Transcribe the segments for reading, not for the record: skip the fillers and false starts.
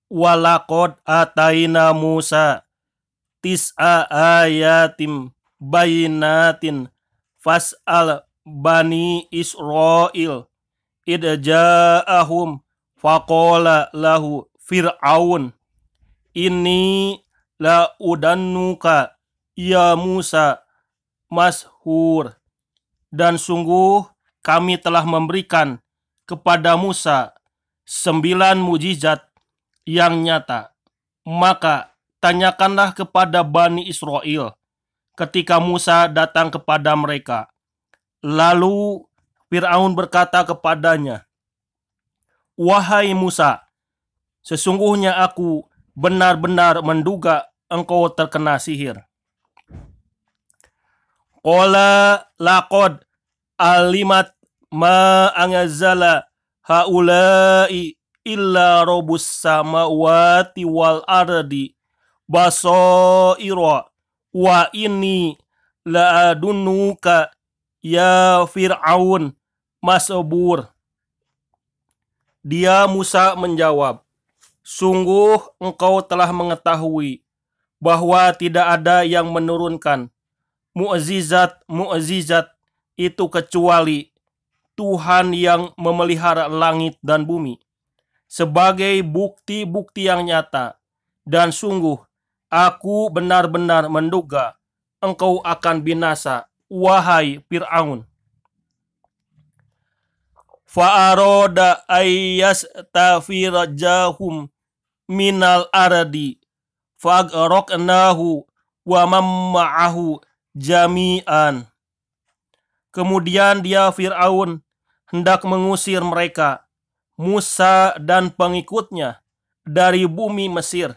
Walaqad ataina Musa tis'a ayatim bayinatin fas'al bani Israil idja'ahum faqala lahu Fir'aun inni la udannuka ya Musa mashur. Dan sungguh kami telah memberikan kepada Musa 9 mujizat yang nyata. Maka tanyakanlah kepada Bani Israel ketika Musa datang kepada mereka. Lalu Fir'aun berkata kepadanya, "Wahai Musa, sesungguhnya aku benar-benar menduga engkau terkena sihir." Qala laqad alimat ma anzala haula'i illa rabbus samawati wal ardi basaira wa inni la'adunnuka ya Fir'aun masbur. Dia Musa menjawab, "Sungguh engkau telah mengetahui bahwa tidak ada yang menurunkan mukjizat itu kecuali Tuhan yang memelihara langit dan bumi sebagai bukti-bukti yang nyata, dan sungguh aku benar-benar menduga engkau akan binasa, wahai Fir'aun." Fa'aroda ayyastafirjahum minal ardi fa'aghraqnahu wa mamma'ahu jami'an. Kemudian dia Fir'aun hendak mengusir mereka, Musa dan pengikutnya, dari bumi Mesir.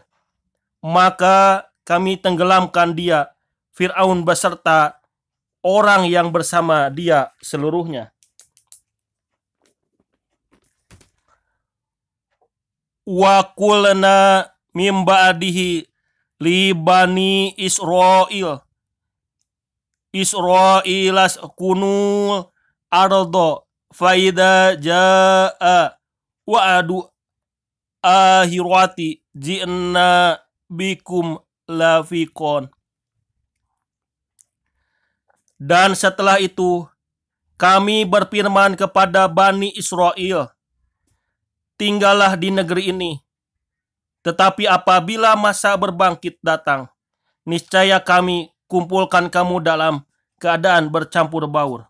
Maka kami tenggelamkan dia, Fir'aun beserta orang yang bersama dia seluruhnya. Wa qulna mim ba'dihi li bani Isra'ilas kunul ardo faida ja'a wa'adu akhirati ji'na bikum lafiqon. Dan setelah itu kami berfirman kepada Bani Israel, "Tinggallah di negeri ini. Tetapi apabila masa berbangkit datang, niscaya kami kumpulkan kamu dalam keadaan bercampur baur."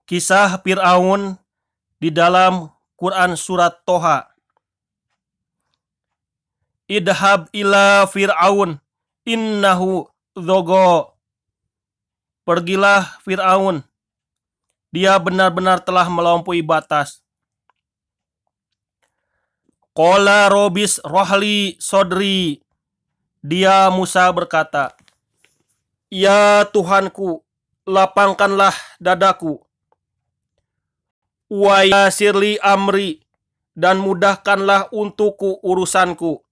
Kisah Fir'aun di dalam Quran surat Toha. Idhab ila Fir'aun innahu dhogo. Pergilah Fir'aun, dia benar-benar telah melampaui batas. Qala robis rohli sodri. Dia Musa berkata, "Ya Tuhanku, lapangkanlah dadaku. Wa yasirli amri, dan mudahkanlah untukku urusanku.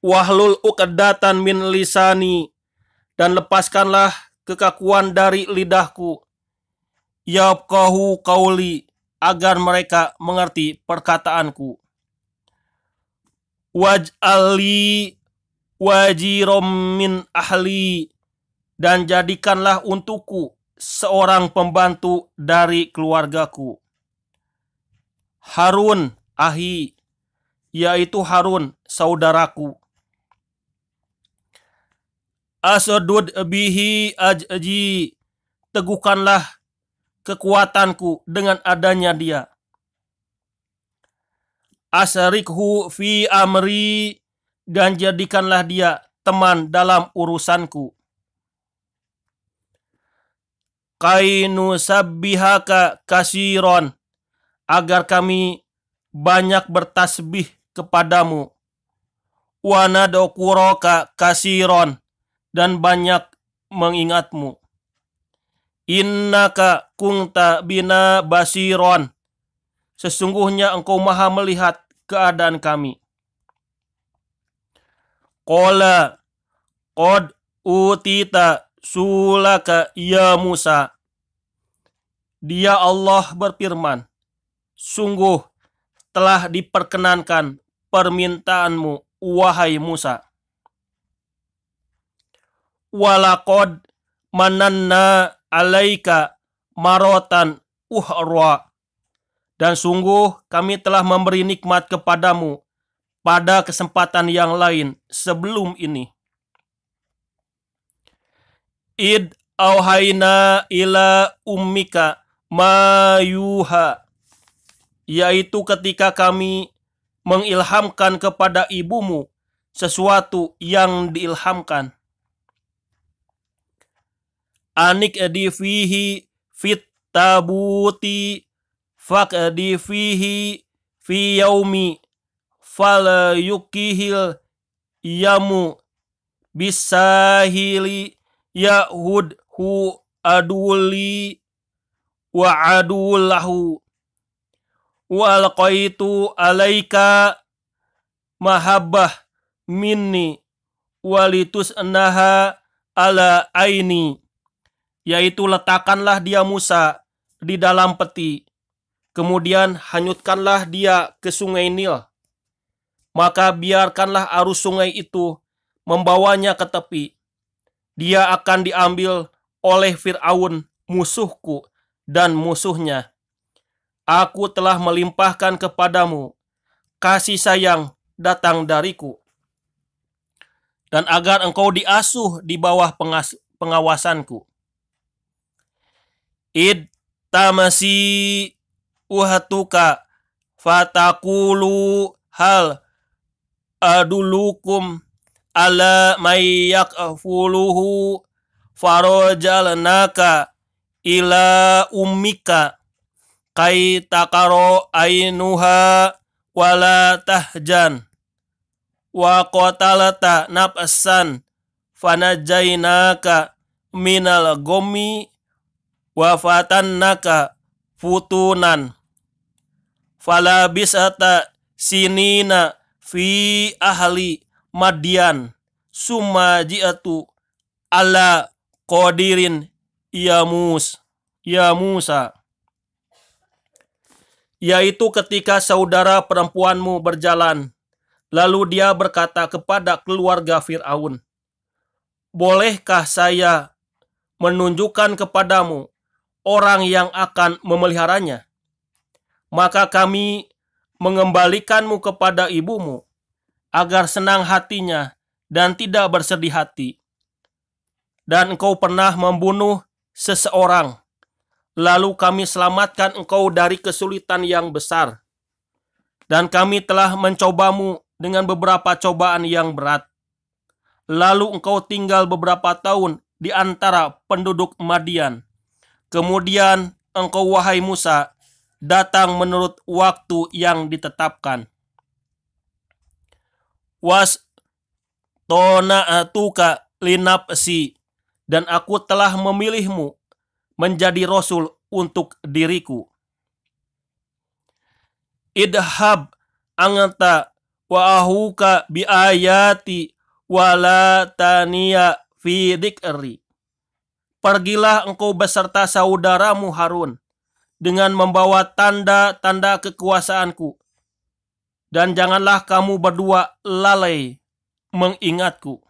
Wahlul uqdatan min lisani, dan lepaskanlah kekakuan dari lidahku. Yafqahu qauli, agar mereka mengerti perkataanku. Waj'alli wajirom min ahli, dan jadikanlah untukku seorang pembantu dari keluargaku. Harun ahi, yaitu Harun saudaraku. Asdud bihi ajji, teguhkanlah kekuatanku dengan adanya dia. Asrikhu fi amri, dan jadikanlah dia teman dalam urusanku. Kainu sabbihaka kasiron, agar kami banyak bertasbih kepadamu. Wa nadkuroka kasiron, dan banyak mengingatmu. Innaka kunta bina basiron, sesungguhnya engkau maha melihat keadaan kami. Qala qad utita sulaka ya Musa. Dia Allah berfirman, sungguh telah diperkenankan permintaanmu, wahai Musa. Walaqad mananna alaika marotan uhra. Dan sungguh kami telah memberi nikmat kepadamu pada kesempatan yang lain sebelum ini. Id auhayna ila ummika mayuha. Yaitu ketika kami mengilhamkan kepada ibumu sesuatu yang diilhamkan. Anik di fihi fit tabuti fakdi fihi fi yaumi fal yukihil yamu bisahili yahud hu aduli wa adulahu wa alqaitu alaika mahabbah minni walitus naha ala aini. Yaitu letakkanlah dia Musa di dalam peti, kemudian hanyutkanlah dia ke sungai Nil. Maka biarkanlah arus sungai itu membawanya ke tepi. Dia akan diambil oleh Fir'aun musuhku dan musuhnya. Aku telah melimpahkan kepadamu kasih sayang datang dariku, dan agar engkau diasuh di bawah pengawasanku. Id tamasi uhatuka fatakulu hal adulukum ala mayyak fuluhu farojalnaka ila ummika kai takaro ainuha wala tahjan wa qatalata nafsan fanajainaka minal gomi wa fatannaka futunan fala bisata sinina fi ahli Madian summa ji'atu ala qadirin ya Musa. Yaitu ketika saudara perempuanmu berjalan, lalu dia berkata kepada keluarga Fir'aun, bolehkah saya menunjukkan kepadamu orang yang akan memeliharanya? Maka kami mengembalikanmu kepada ibumu, agar senang hatinya dan tidak bersedih hati. Dan engkau pernah membunuh seseorang, lalu kami selamatkan engkau dari kesulitan yang besar. Dan kami telah mencobamu dengan beberapa cobaan yang berat. Lalu engkau tinggal beberapa tahun di antara penduduk Madian. Kemudian engkau, wahai Musa, datang menurut waktu yang ditetapkan. Was tona'atuka linapsi, dan aku telah memilihmu menjadi rasul untuk diriku. Idhab anta wa ahuka bi ayati wala taniya fi dzikri. Pergilah engkau beserta saudaramu Harun dengan membawa tanda-tanda kekuasaanku, dan janganlah kamu berdua lalai mengingatku.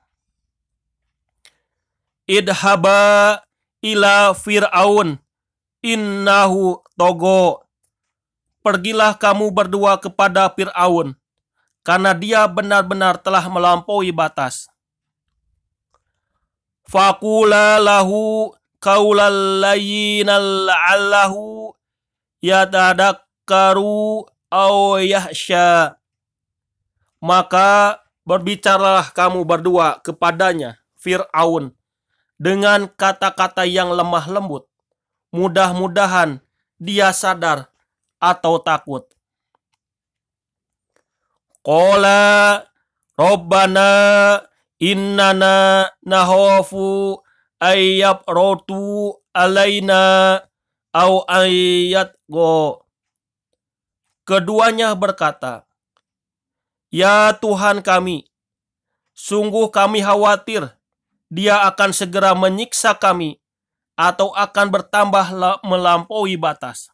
Idhaba ila Fir'aun innahu togo. Pergilah kamu berdua kepada Fir'aun, karena dia benar-benar telah melampaui batas. Faqula lahu qaulal layyinal la'allahu yatadakkaru aw yahsya. Maka berbicaralah kamu berdua kepadanya, Fir'aun, dengan kata-kata yang lemah lembut. Mudah-mudahan dia sadar atau takut. Qala Rabbana innana nahofu ayyab rotu alaina au ayyat go. Keduanya berkata, ya Tuhan kami, Sungguh kami khawatir dia akan segera menyiksa kami atau akan bertambah melampaui batas.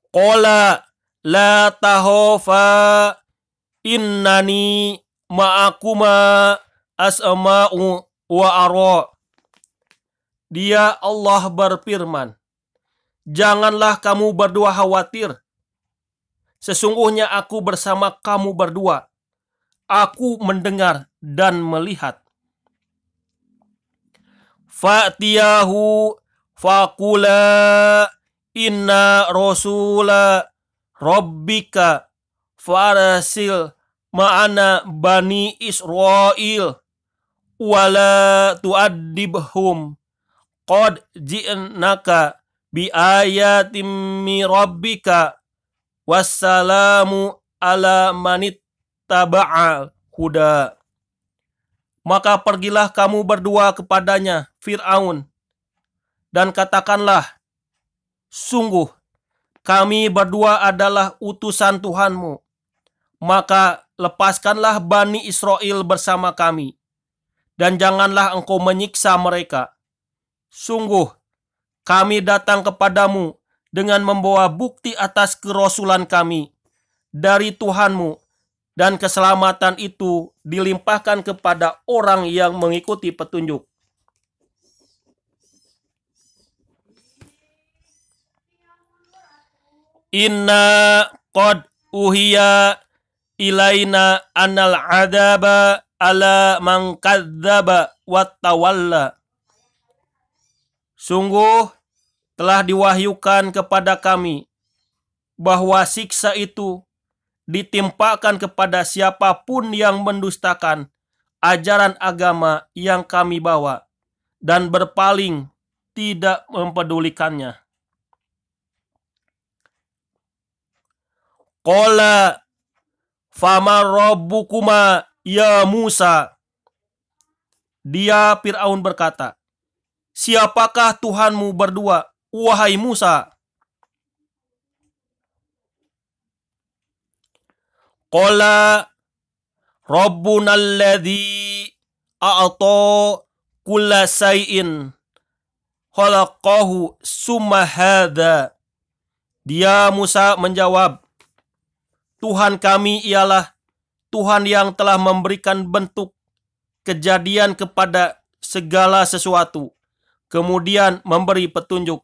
Qala la tahofa innani ma'akuma asma'u wa ara. Dia Allah berfirman, janganlah kamu berdua khawatir. Sesungguhnya aku bersama kamu berdua. Aku mendengar dan melihat. Fa'tiyahu faqula inna rasula rabbika farsil ma'ana bani Israel wala tu'addibhum qad ji'naka bi ayatim mi rabbika wassalamu ala manit taba'al huda. Maka pergilah kamu berdua kepadanya, Fir'aun, dan katakanlah, sungguh kami berdua adalah utusan Tuhanmu. Maka lepaskanlah Bani Israel bersama kami, dan janganlah engkau menyiksa mereka. Sungguh kami datang kepadamu dengan membawa bukti atas kerasulan kami dari Tuhanmu, dan keselamatan itu dilimpahkan kepada orang yang mengikuti petunjuk. Inna qad uhiya ilaina anal adaba ala man kadzdzaba wattawalla. Sungguh telah diwahyukan kepada kami bahwa siksa itu ditimpakan kepada siapapun yang mendustakan ajaran agama yang kami bawa dan berpaling tidak mempedulikannya. Qala fama rabbukuma ya Musa. Dia Fir'aun berkata, siapakah Tuhanmu berdua, wahai Musa? Qala rabbuna alladhi a'ta kulla say'in khalaqahu summa hadha. Dia Musa menjawab, Tuhan kami ialah Tuhan yang telah memberikan bentuk kejadian kepada segala sesuatu, kemudian memberi petunjuk.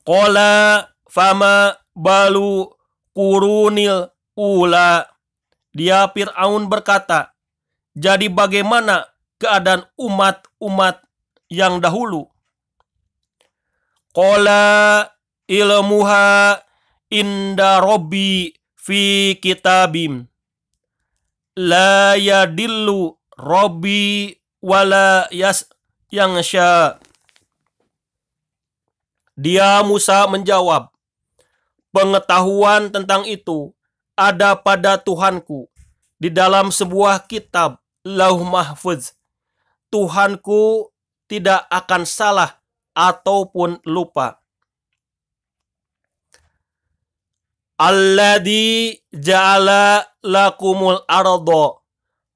Qala fama balu qurunil ula. Dia Fir'aun berkata, jadi bagaimana keadaan umat-umat yang dahulu? Qala ilmuha inda rabbi fi kitabim la yadillu rabbi wala yansya. Dia Musa menjawab, pengetahuan tentang itu ada pada Tuhanku di dalam sebuah kitab Lauh Mahfuz. Tuhanku tidak akan salah ataupun lupa. Alladzi ja'ala lakumul ardo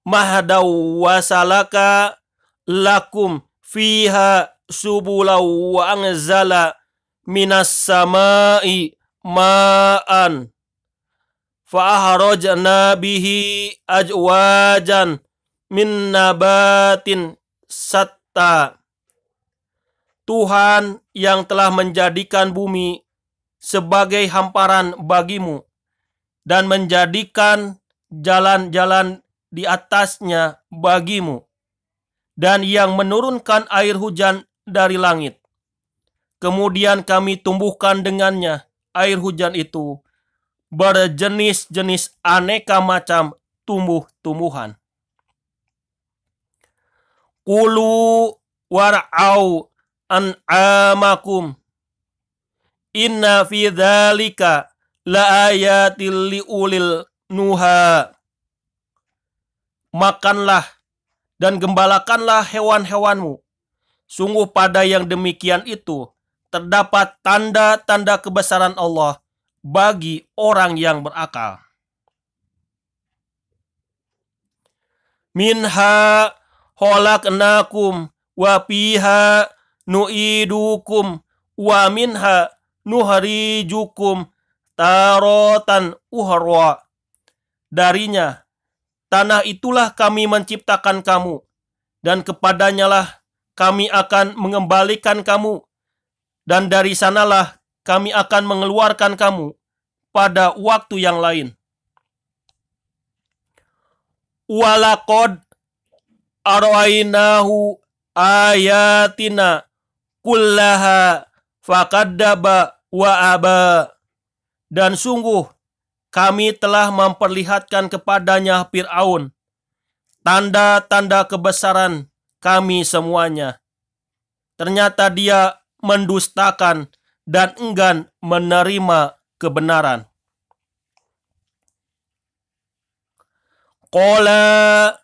mahdaw wa salaka lakum fiha subulaw wa anzala minas samai ma'an fa'ahrajna bihi ajwajan min nabatin satta. Tuhan yang telah menjadikan bumi sebagai hamparan bagimu dan menjadikan jalan-jalan di atasnya bagimu, dan yang menurunkan air hujan dari langit. Kemudian kami tumbuhkan dengannya air hujan itu berjenis-jenis aneka macam tumbuh-tumbuhan. Kulu war'au an'amakum inna fi dzalika laayatil liulil nuha. Makanlah dan gembalakanlah hewan-hewanmu. Sungguh pada yang demikian itu terdapat tanda-tanda kebesaran Allah bagi orang yang berakal. Minha khalaqnakum wa fiha nu'idukum wa minha nuhrijukum taratan ukhra. Darinya, tanah itulah kami menciptakan kamu, dan kepadanyalah kami akan mengembalikan kamu, dan dari sanalah kami akan mengeluarkan kamu pada waktu yang lain. Walaqad arwaynahu ayatina kullaha fakadzaba wa aba. Dan sungguh kami telah memperlihatkan kepadanya Fir'aun tanda-tanda kebesaran kami semuanya. Ternyata dia mendustakan dan enggan menerima kebenaran. Qala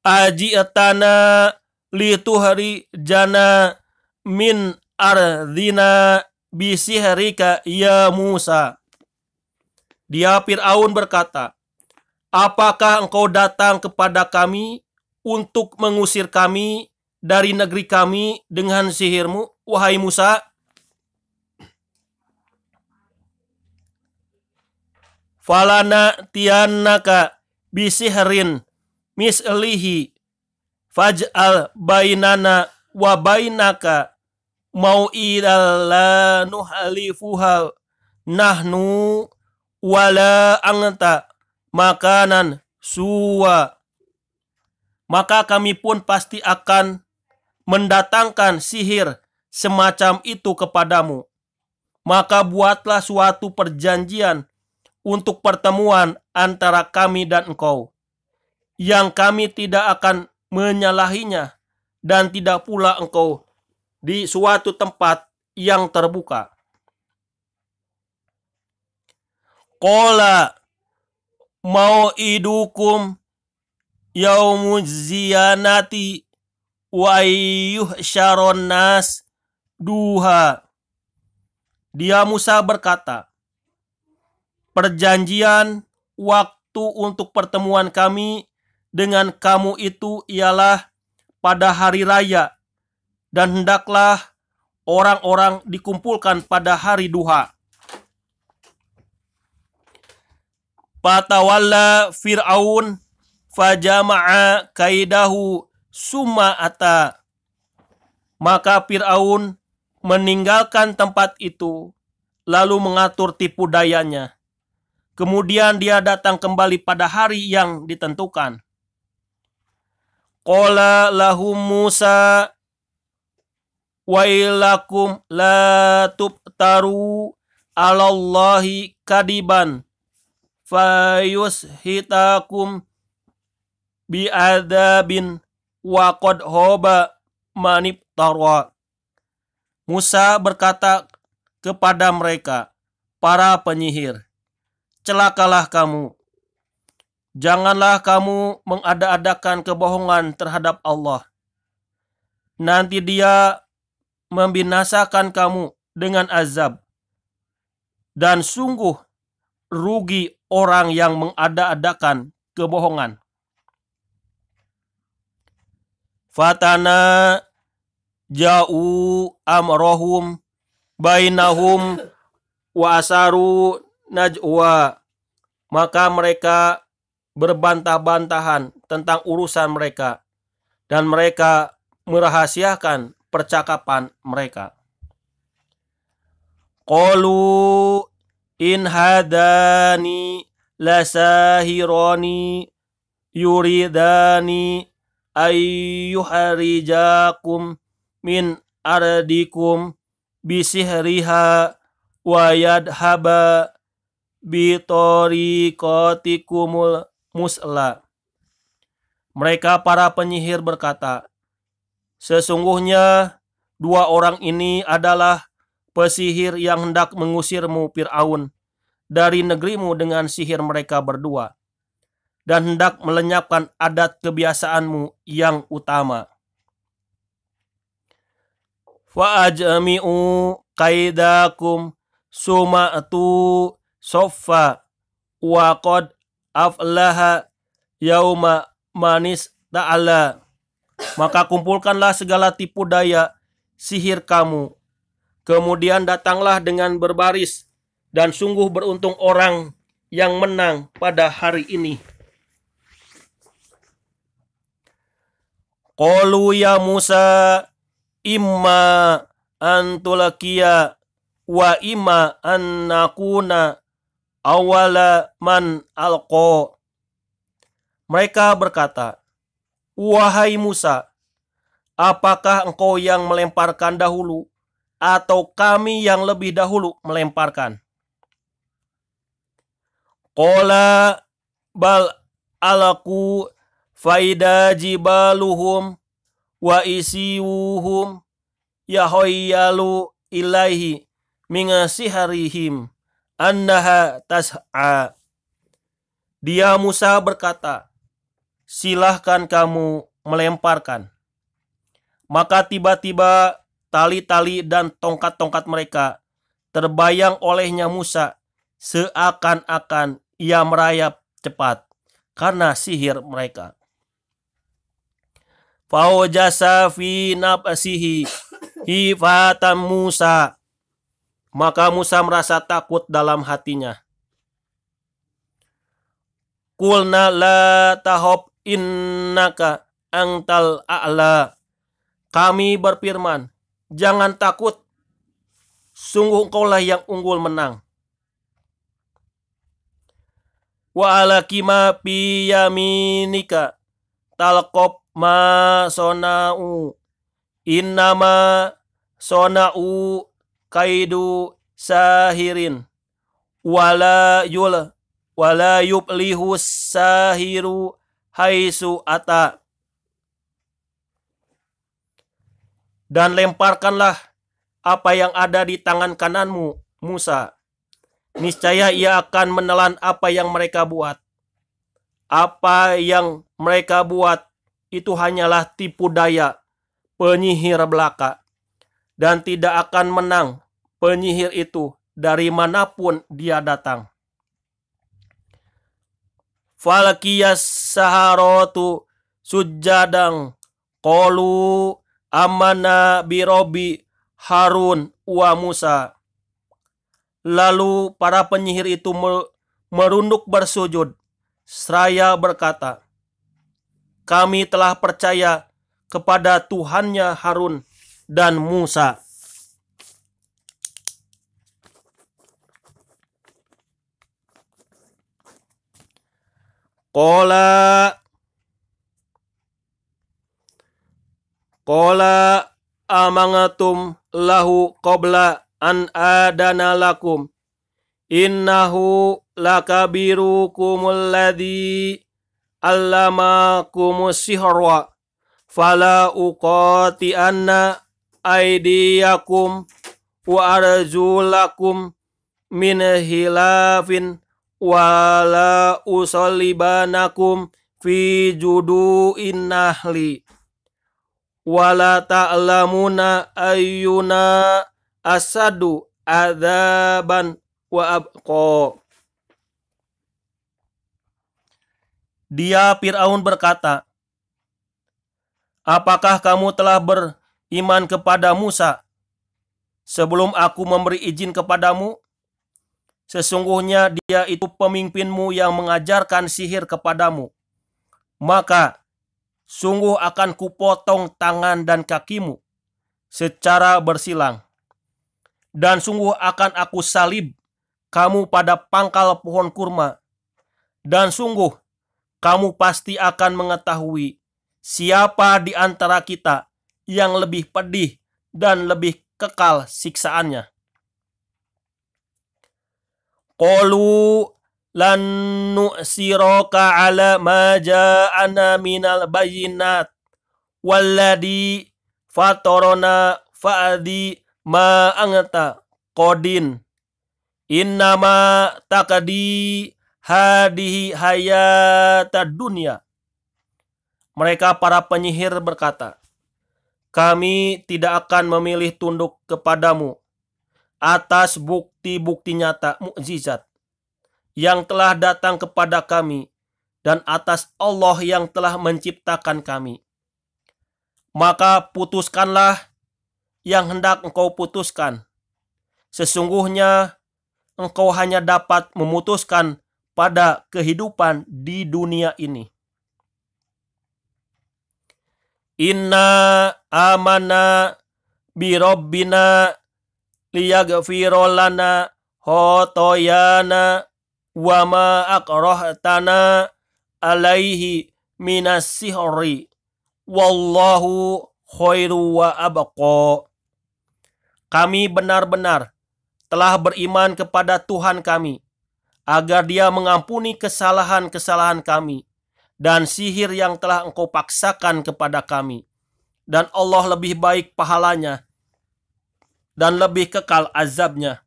aji'tana lituhrijana min ardina bisihrika ya Musa. Dia Fir'aun berkata, apakah engkau datang kepada kami untuk mengusir kami dari negeri kami dengan sihirmu, wahai Musa? Falana tiannaka bisihrin mislihi faj'al bainana wa bainaka mau'idal la nuhalifuha nahnu wala anta makanan suwa. Maka kami pun pasti akan mendatangkan sihir semacam itu kepadamu. Maka buatlah suatu perjanjian untuk pertemuan antara kami dan engkau, yang kami tidak akan menyalahinya, dan tidak pula engkau di suatu tempat yang terbuka. Qala mau'idukum yaumuz ziyanati wa ayyuhsyaron nas duha. Dia Musa berkata, perjanjian waktu untuk pertemuan kami dengan kamu itu ialah pada hari raya, dan hendaklah orang-orang dikumpulkan pada hari duha. Fatawalla Fir'aun fajama'a kaidahu summa ata. Maka Fir'aun meninggalkan tempat itu, lalu mengatur tipu dayanya. Kemudian dia datang kembali pada hari yang ditentukan. Qala lahum Musa wailakum la tubtaru alallahi kadiban fayushitakum bi'adabin wa qad hoba manibtara. Musa berkata kepada mereka, para penyihir, celakalah kamu. Janganlah kamu mengada-adakan kebohongan terhadap Allah. Nanti dia membinasakan kamu dengan azab. Dan sungguh rugi orang yang mengada-adakan kebohongan. Fatana ja'u amrohum bainahum wa asaru najwa. Maka mereka berbantah-bantahan tentang urusan mereka, dan mereka merahasiakan percakapan mereka. Qalu in hadani lasahirani yuridani ayyuharijakum min ardikum bisihriha wa yadhaba bitoriqatikumul musla. Mereka para penyihir berkata, sesungguhnya dua orang ini adalah pesihir yang hendak mengusirmu Fir'aun dari negerimu dengan sihir mereka berdua, dan hendak melenyapkan adat kebiasaanmu yang utama. Fa'ajmi'u kaidakum suma'tu soffa wa qad aflaha yauma manis ta'ala. Maka kumpulkanlah segala tipu daya sihir kamu. Kemudian datanglah dengan berbaris, dan sungguh beruntung orang yang menang pada hari ini. Qalu ya Musa imma antulakiya wa imma an nakuna awala man alqa. Mereka berkata, wahai Musa, apakah engkau yang melemparkan dahulu, atau kami yang lebih dahulu melemparkan? Qala bal alaku faida jibaluhum wa isiwuhum yahayyalu ilaihi mingasiharihim annaha tas'a. Dia Musa berkata, silahkan kamu melemparkan. Maka tiba-tiba tali-tali dan tongkat-tongkat mereka terbayang olehnya Musa, seakan-akan ia merayap cepat karena sihir mereka. Faujasa fi nafsihi hifatan Musa. Maka Musa merasa takut dalam hatinya. Qulna la tahab innaka antal a'la. Kami berfirman, jangan takut, sungguh engkaulah yang unggul menang. Wa alakima fi yaminika talqab ma sona'u innama sona'u kaidu sahirin wala yublihu sahiru haisu ata. Dan lemparkanlah apa yang ada di tangan kananmu, Musa. Niscaya ia akan menelan apa yang mereka buat. Apa yang mereka buat itu hanyalah tipu daya penyihir belaka, dan tidak akan menang penyihir itu dari manapun dia datang. Falakiyas saharatu sujadang qalu amana birobi Harun wa Musa. Lalu para penyihir itu merunduk bersujud, seraya berkata, kami telah percaya kepada Tuhannya Harun dan Musa. Qala amangatum lahu qabla an adana lakum innahu lakabirukumul ladzi allamakumus sihra fala uqati anna aydiyakum wa arjulakum min hilafin wala usallibanakum fi judu'in nahli wala ta'lamuna ayyuna asadu adzaban wa abqa. Dia Fir'aun berkata, apakah kamu telah beriman kepada Musa sebelum aku memberi izin kepadamu? Sesungguhnya dia itu pemimpinmu yang mengajarkan sihir kepadamu. Maka sungguh akan kupotong tangan dan kakimu secara bersilang. Dan sungguh akan aku salib kamu pada pangkal pohon kurma. Dan sungguh kamu pasti akan mengetahui siapa di antara kita yang lebih pedih dan lebih kekal siksaannya. Qalu lan nu'siraka ala ma ja'ana minal bayyinat walladhi fatorona fa'adi ma anta qadin innama taqdi hadihi hayatad dunya. Mereka para penyihir berkata, kami tidak akan memilih tunduk kepadamu atas bukti-bukti nyata mukjizat yang telah datang kepada kami dan atas Allah yang telah menciptakan kami. Maka putuskanlah yang hendak engkau putuskan. Sesungguhnya engkau hanya dapat memutuskan pada kehidupan di dunia ini. Inna amana bi rabbina liyaghfira lana khotoyana wa ma akrahtana alaihi minas sihri wallahu khairu wa abqa. Kami benar-benar telah beriman kepada Tuhan kami agar Dia mengampuni kesalahan-kesalahan kami dan sihir yang telah engkau paksakan kepada kami. Dan Allah lebih baik pahalanya dan lebih kekal azabnya.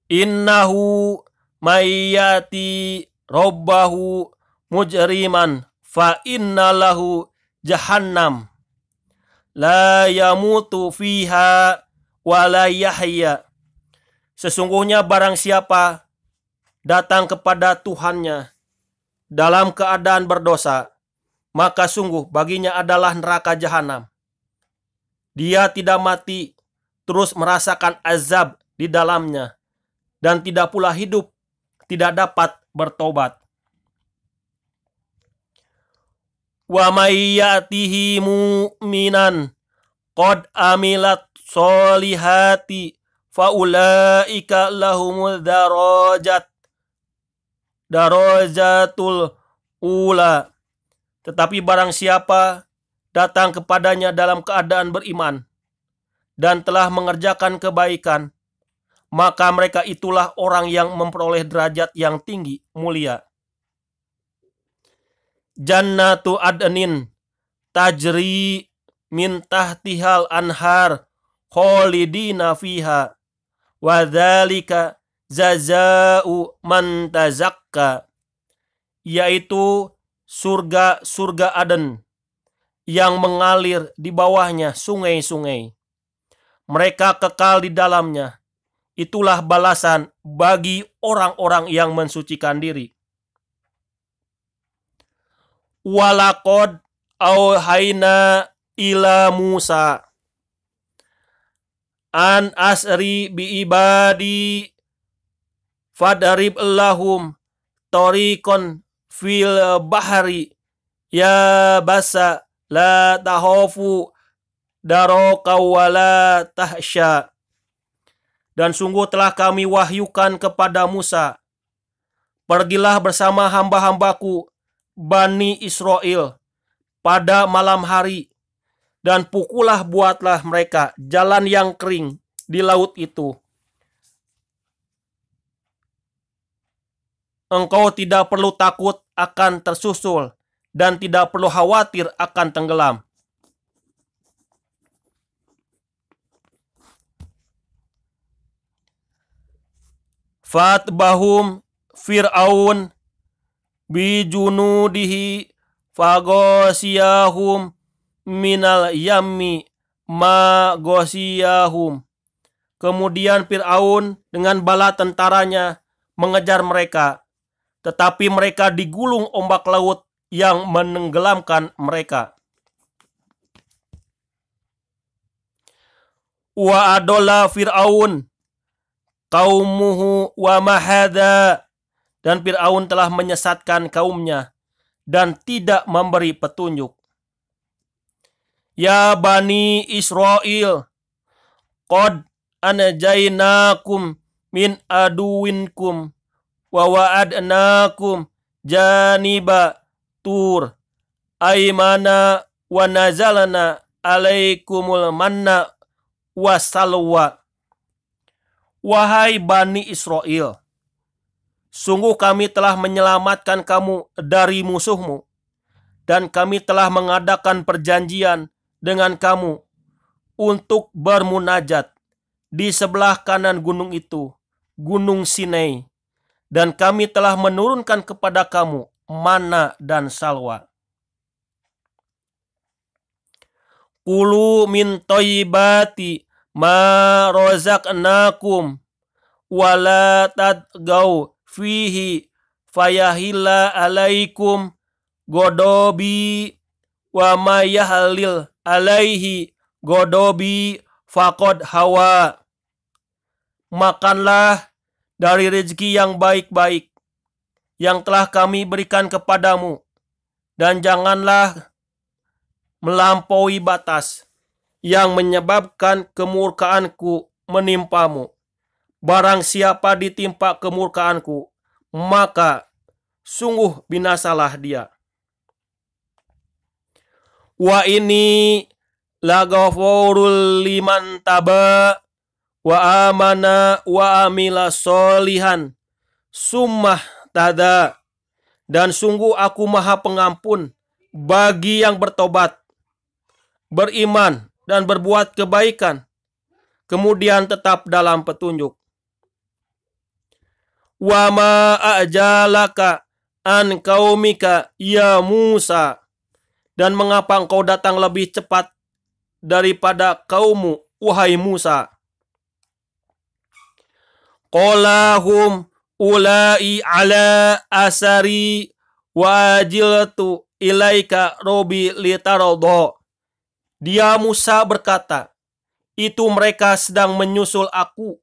Innahu mayyati robbahu mujriman fa innalahu jahannam la yamutu fiha wa la yahya. Sesungguhnya barang siapa datang kepada Tuhannya dalam keadaan berdosa, maka sungguh baginya adalah neraka jahanam. Dia tidak mati, terus merasakan azab di dalamnya, dan tidak pula hidup, tidak dapat bertobat. Wa may ya'tihi mu'minan qad amilat solihati faulaika lahumul darajatul ula. Tetapi barang siapa datang kepadanya dalam keadaan beriman dan telah mengerjakan kebaikan, maka mereka itulah orang yang memperoleh derajat yang tinggi, mulia. Jannatu adnin tajri min tahtihal anhar khalidina fiha wa dzalika jazaa'u man tazakka, yaitu surga-surga Aden yang mengalir di bawahnya sungai-sungai. Mereka kekal di dalamnya. Itulah balasan bagi orang-orang yang mensucikan diri. Walaqad auhayna ila Musa an asri bi ibadi fadarib lahum tariqan fil bahri ya basa la tahofu daraka wala tahsya. Dan sungguh telah kami wahyukan kepada Musa, pergilah bersama hamba-hambaku Bani Israel pada malam hari, dan pukullah buatlah mereka jalan yang kering di laut itu. Engkau tidak perlu takut akan tersusul dan tidak perlu khawatir akan tenggelam. Fatbahum Fir'aun bijunudihi fagosiyahum minal yammi ma gosiyahum. Kemudian Fir'aun dengan bala tentaranya mengejar mereka, tetapi mereka digulung ombak laut yang menenggelamkan mereka. Wa adola Fir'aun kaumuhu wa mahada, dan Fir'aun telah menyesatkan kaumnya dan tidak memberi petunjuk. Ya Bani Israel, qad anjainakum min aduwinkum wa wa'adnakum janiba tur aimana wa nazalna alaikumul manna wassalwa. Wahai Bani Israel, sungguh kami telah menyelamatkan kamu dari musuhmu, dan kami telah mengadakan perjanjian dengan kamu untuk bermunajat di sebelah kanan gunung itu, Gunung Sinai, dan kami telah menurunkan kepada kamu mana dan salwa. Kulu min thayyibati ma razaqnakum wala tadgau fihi fayahilla alaikum godobi wa ma yahlil alaihi godobi faqad hawa. Makanlah dari rezeki yang baik-baik yang telah kami berikan kepadamu, dan janganlah melampaui batas yang menyebabkan kemurkaanku menimpamu. Barang siapa ditimpa kemurkaanku, maka sungguh binasalah dia. Wa ini laghafurul liman taba wa amana wa amila solihan summah tada. Dan sungguh aku maha pengampun bagi yang bertobat, beriman, dan berbuat kebaikan, kemudian tetap dalam petunjuk. Wa ma ajalaka an kaumika ya Musa. Dan mengapa engkau datang lebih cepat daripada kaummu, wahai Musa? Qolahum ulai ala asari wajiltu ilaika robi litarodo. Dia Musa berkata, itu mereka sedang menyusul aku,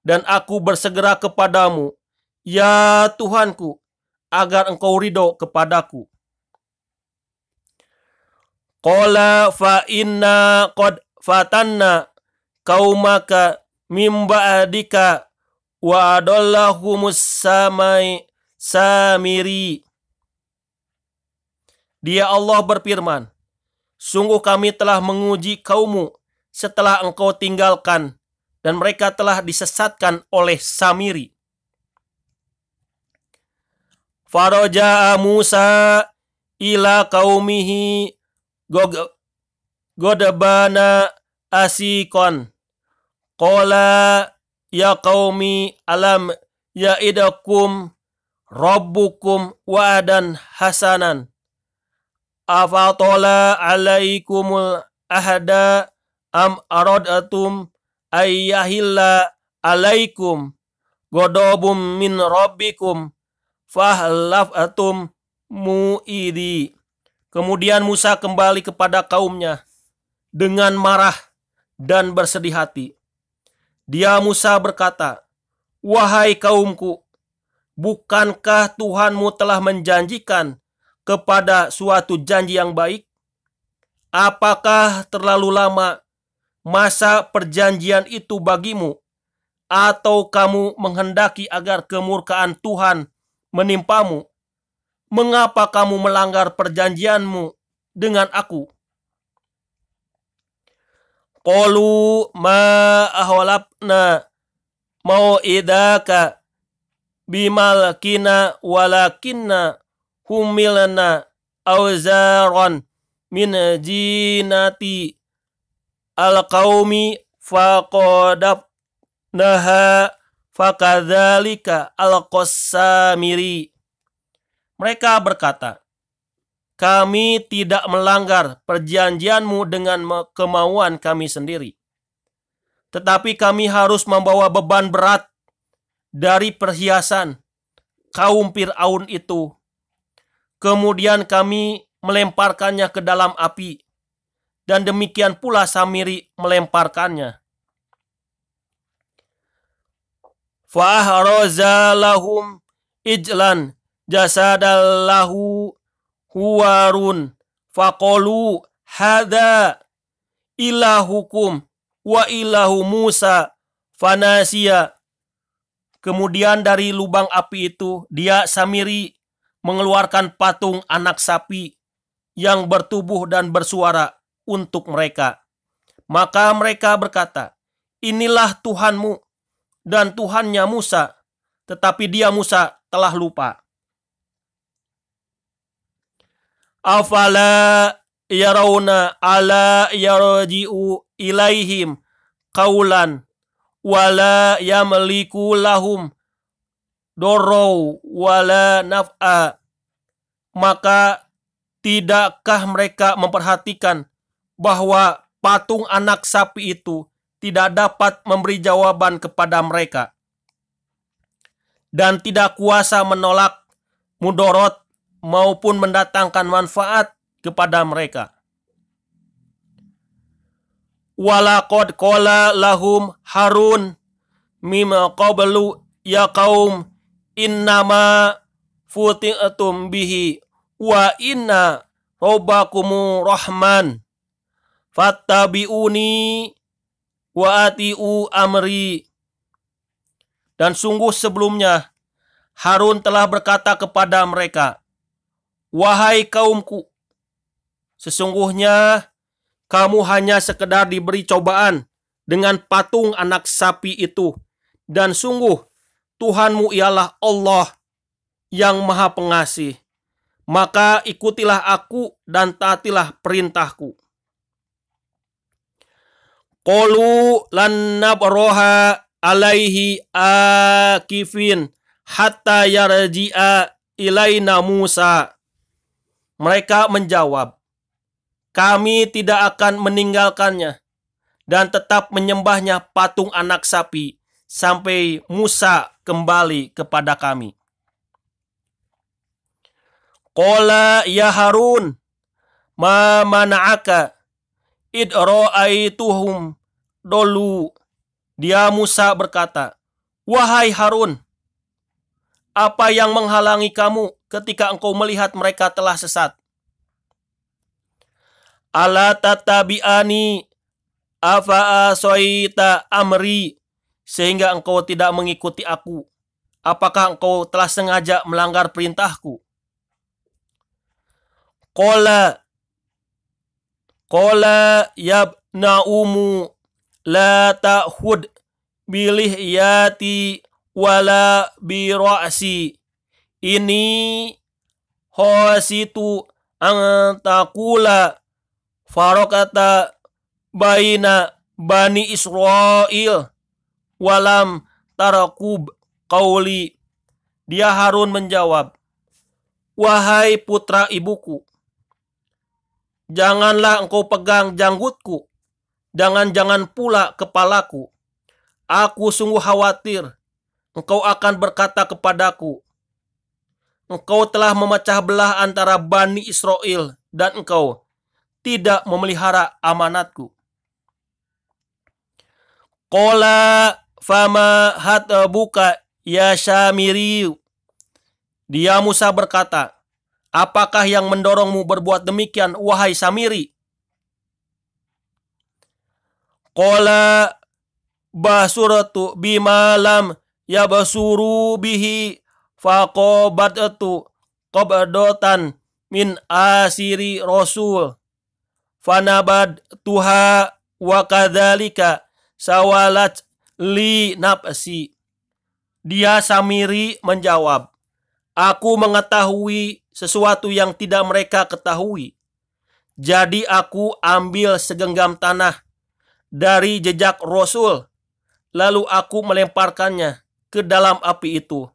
dan aku bersegera kepadamu, ya Tuhanku, agar engkau ridho kepadaku. Qala fa inna qad fatanna qaumaka mim ba'dika wa adallahumus samiri. Dia Allah berfirman, sungguh kami telah menguji kaummu setelah engkau tinggalkan, dan mereka telah disesatkan oleh Samiri. Faraja'a Musa ila qaumihi godabana asikon. Qala ya qaumi alam ya'idakum rabbukum wa'adan hasanan. Afatola alaikumul ahda am aradatum ayyahilla alaikum godobum min rabbikum fahlafatum mu'idi. Kemudian Musa kembali kepada kaumnya dengan marah dan bersedih hati. Dia Musa berkata, wahai kaumku, bukankah Tuhanmu telah menjanjikan kepada suatu janji yang baik? Apakah terlalu lama masa perjanjian itu bagimu? Atau kamu menghendaki agar kemurkaan Tuhan menimpamu? Mengapa kamu melanggar perjanjianmu dengan aku? Qalu ma ahwalabna mau'idaka bimalkina walakinna humilna auzaron min jinati al-qaumi faqadabnaha fakadzalika al-qassamiri. Mereka berkata, kami tidak melanggar perjanjianmu dengan kemauan kami sendiri. Tetapi kami harus membawa beban berat dari perhiasan kaum Fir'aun itu. Kemudian kami melemparkannya ke dalam api. Dan demikian pula Samiri melemparkannya. Fa'ahraza lahum ijlan jasadallahu huwarun faqalu hadza ilahukum wa ilahu Musa fanasiya. Kemudian dari lubang api itu dia Samiri mengeluarkan patung anak sapi yang bertubuh dan bersuara untuk mereka. Maka mereka berkata, inilah Tuhanmu dan Tuhannya Musa, tetapi dia Musa telah lupa. Afala yarawna ala yarji'u ilaihim qawlan wala yamliku lahum dorrow wala naf'a. Maka tidakkah mereka memperhatikan bahwa patung anak sapi itu tidak dapat memberi jawaban kepada mereka dan tidak kuasa menolak mudorot maupun mendatangkan manfaat kepada mereka. Walaqad qala lahum Harun mimma qablu ya qaum innama futi'tum bihi wa inna rabbakumur rahman fattabi'uni wa ati'u amri. Dan sungguh sebelumnya Harun telah berkata kepada mereka, wahai kaumku, sesungguhnya kamu hanya sekedar diberi cobaan dengan patung anak sapi itu, dan sungguh Tuhanmu ialah Allah yang Maha Pengasih. Maka ikutilah aku dan taatilah perintahku. Qalu lan nabroha alaihi akifin hatta yarji'a ilaina Musa. Mereka menjawab, kami tidak akan meninggalkannya dan tetap menyembahnya patung anak sapi sampai Musa kembali kepada kami. Qala ya Harun ma mana'aka id ra'aituhum dolu. Dia Musa berkata, wahai Harun, apa yang menghalangi kamu ketika engkau melihat mereka telah sesat? Ala tatabi'ani afa asoita amri, sehingga engkau tidak mengikuti aku. Apakah engkau telah sengaja melanggar perintahku? Qala yabna umu la ta'hud bilihyati wala bira'si ini hositu antakula farokata baina bani Israel walam tarakub qauli. Dia Harun menjawab, wahai putra ibuku, janganlah engkau pegang janggutku, jangan pula kepalaku. Aku sungguh khawatir engkau akan berkata kepadaku, engkau telah memecah belah antara Bani Israel dan engkau tidak memelihara amanatku. Qala fama hatabuka ya Samiri. Dia Musa berkata, apakah yang mendorongmu berbuat demikian, wahai Samiri? Qala basuratu bima lam yabsuru bihi faqabatu qabdatan min asiri rasul fanabad tuha wa kadzalika sawalat li nafsi. Dia Samiri menjawab, aku mengetahui sesuatu yang tidak mereka ketahui. Jadi aku ambil segenggam tanah dari jejak Rasul, lalu aku melemparkannya ke dalam api itu.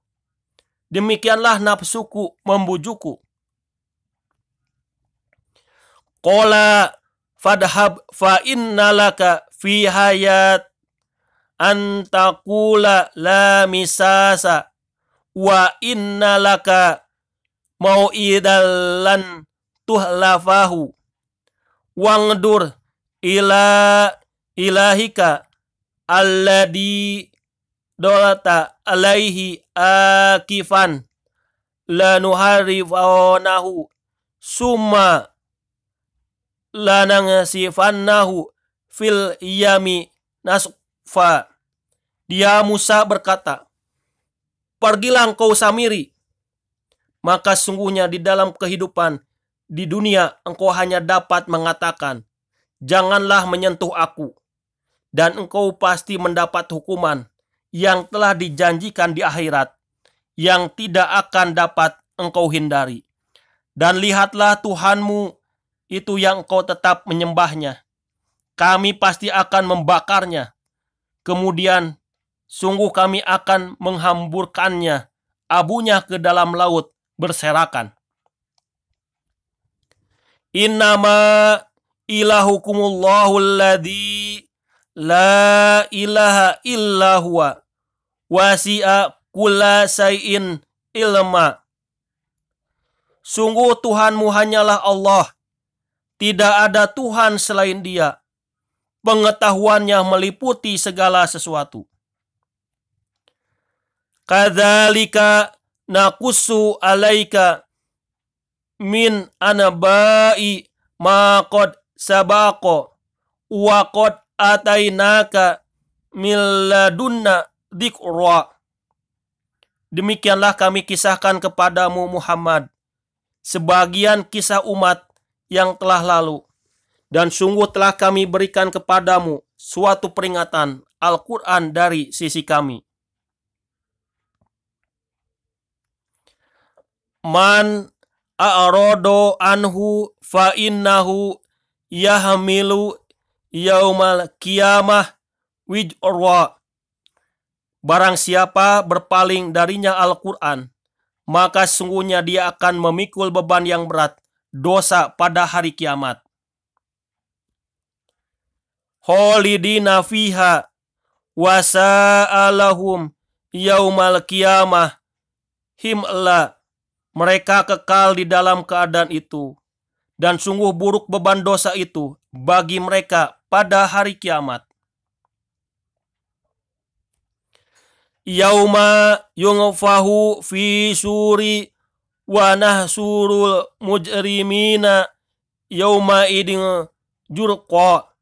Demikianlah nafsuku membujukku. Qala fadhab fa innalaka fi hayat antakula la misasa wa innalaka mau'idalan tuhlafahu wangdur ila ilahika alladhi dolata alaihi akifan lanuharifaonahu summa lanangsifannahu fil yami nasfa. Dia Musa berkata, pergilah engkau Samiri, maka sungguhnya di dalam kehidupan di dunia engkau hanya dapat mengatakan, janganlah menyentuh aku, dan engkau pasti mendapat hukuman yang telah dijanjikan di akhirat, yang tidak akan dapat engkau hindari. Dan lihatlah Tuhanmu itu yang engkau tetap menyembahnya. Kami pasti akan membakarnya. Kemudian sungguh kami akan menghamburkannya, abunya ke dalam laut berserakan. Innama ilahukumullahu alladhi la ilaha illa huwa wasi'a kulla syai'in ilma. Sungguh Tuhanmu hanyalah Allah, tidak ada Tuhan selain Dia. Pengetahuannya meliputi segala sesuatu. Kadzalika naqussu alaika min anabai ma qad sabaqa wa qad atainaka min ladunna dzikra. Demikianlah kami kisahkan kepadamu Muhammad sebagian kisah umat yang telah lalu, dan sungguh telah kami berikan kepadamu suatu peringatan Al-Quran dari sisi kami. Man a'rodo anhu fa innahu yahmilu yaumal qiyamah wijra. Barang siapa berpaling darinya Al-Quran, maka sesungguhnya dia akan memikul beban yang berat, dosa pada hari kiamat. Khalidina fiha wa sa'alahum yaumal qiyamah himla. Mereka kekal di dalam keadaan itu, dan sungguh buruk beban dosa itu bagi mereka pada hari kiamat. Yauma yungfahu fi suri wa nahsurul mujrimina yauma idin jurqa.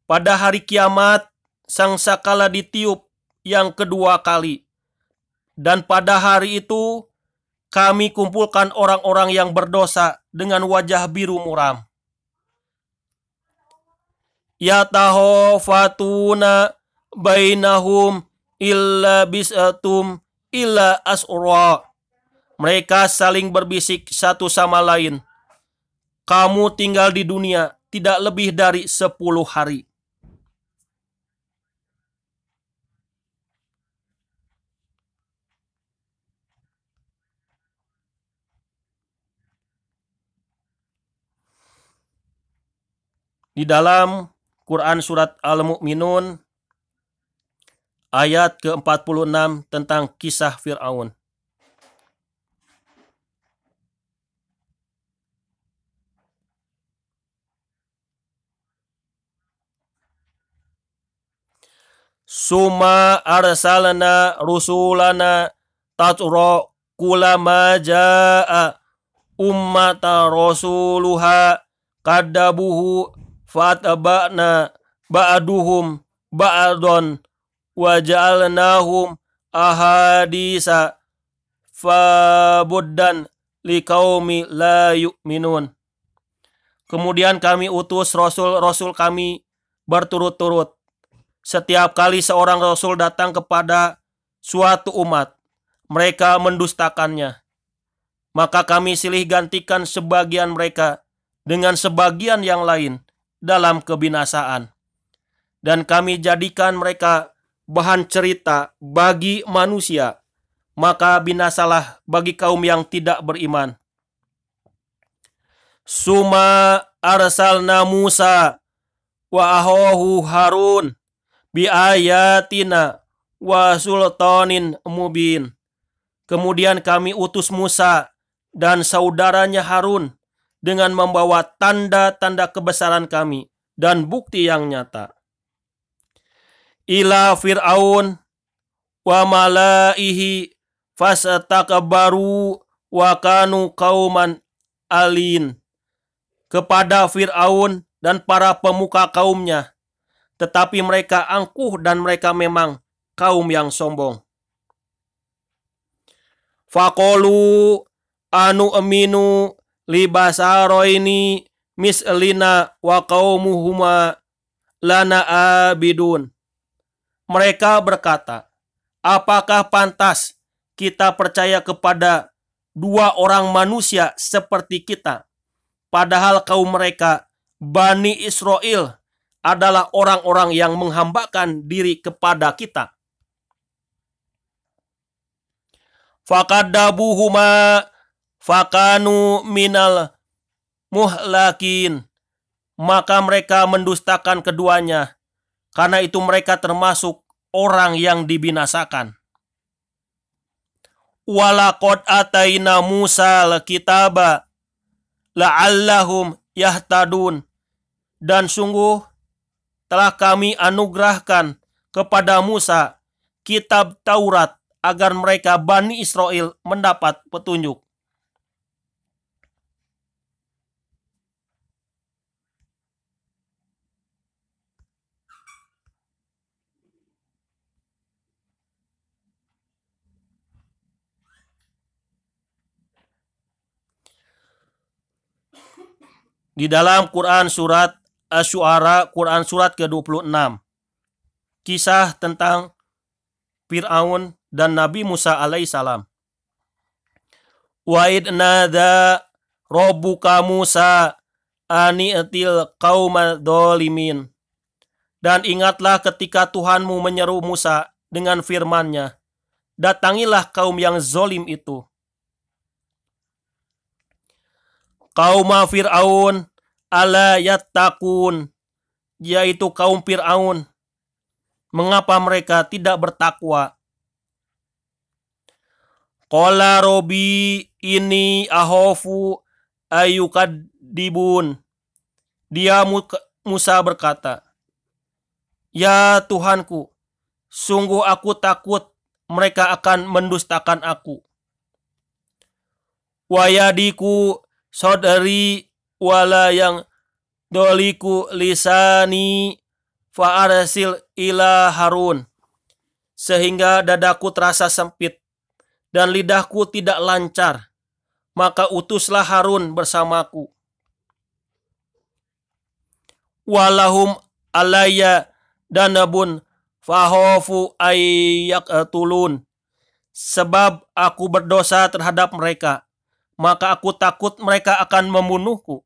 Pada hari kiamat sangkakala ditiup yang kedua kali, dan pada hari itu kami kumpulkan orang-orang yang berdosa dengan wajah biru muram. Yatahofatuna bainahum illa bisatum illa asura. Mereka saling berbisik satu sama lain, kamu tinggal di dunia tidak lebih dari 10 hari. Di dalam Quran surat Al-Mu'minun ayat ke-46 tentang kisah Fir'aun. Summa arsalna rusulana tatra kulama jaa ummata rasuluha kadabuhu fatabana ba'duhum ba'don wa ja'alnahum ahadisa fabuddan liqaumi la yu'minun. Kemudian kami utus rasul-rasul kami berturut-turut. Setiap kali seorang rasul datang kepada suatu umat, mereka mendustakannya. Maka kami silih gantikan sebagian mereka dengan sebagian yang lain dalam kebinasaan. Dan kami jadikan mereka bahan cerita bagi manusia, maka binasalah bagi kaum yang tidak beriman. Suma arsalna Musa wa ahahu Harun bi ayatina wa sultanin mubin. Kemudian kami utus Musa dan saudaranya Harun dengan membawa tanda-tanda kebesaran kami dan bukti yang nyata. Ila Fir'aun wa malaihi fastakbaru wa kanu qauman alin. Kepada Fir'aun dan para pemuka kaumnya, tetapi mereka angkuh dan mereka memang kaum yang sombong. Faqalu anu aminu libasaroini mislina wa qaumuhuma lana abidun. Mereka berkata, apakah pantas kita percaya kepada dua orang manusia seperti kita, padahal kaum mereka Bani Israel adalah orang-orang yang menghambakan diri kepada kita. Fakadabuhuma fakanu minal muhlakin. Maka mereka mendustakan keduanya, karena itu mereka termasuk orang yang dibinasakan. Walaqad ataina Musa al-kitaba la'allahum yahtadun. Dan sungguh telah kami anugerahkan kepada Musa kitab Taurat agar mereka Bani Israel mendapat petunjuk. Di dalam Quran surat Asy-Syu'ara, Quran surat ke-26, kisah tentang Fir'aun dan Nabi Musa alaihissalam. Wa id nada rabbuka Musa ani'til qauma dzalimin. Dan ingatlah ketika Tuhanmu menyeru Musa dengan firman-Nya, datangilah kaum yang zolim itu. Qauma Fir'aun ala yattaqun, yaitu kaum Fir'aun. Mengapa mereka tidak bertakwa? Qala Robi ini ahofu ayyukadibun. Dia Musa berkata, ya Tuhanku, sungguh aku takut mereka akan mendustakan aku. Wayadiku saudari wala yang doliku lisani fa'arsil ila Harun. Sehingga dadaku terasa sempit dan lidahku tidak lancar, maka utuslah Harun bersamaku. Walahum alayya danabun fahofu ayyaqtulun. Sebab aku berdosa terhadap mereka, maka aku takut mereka akan membunuhku.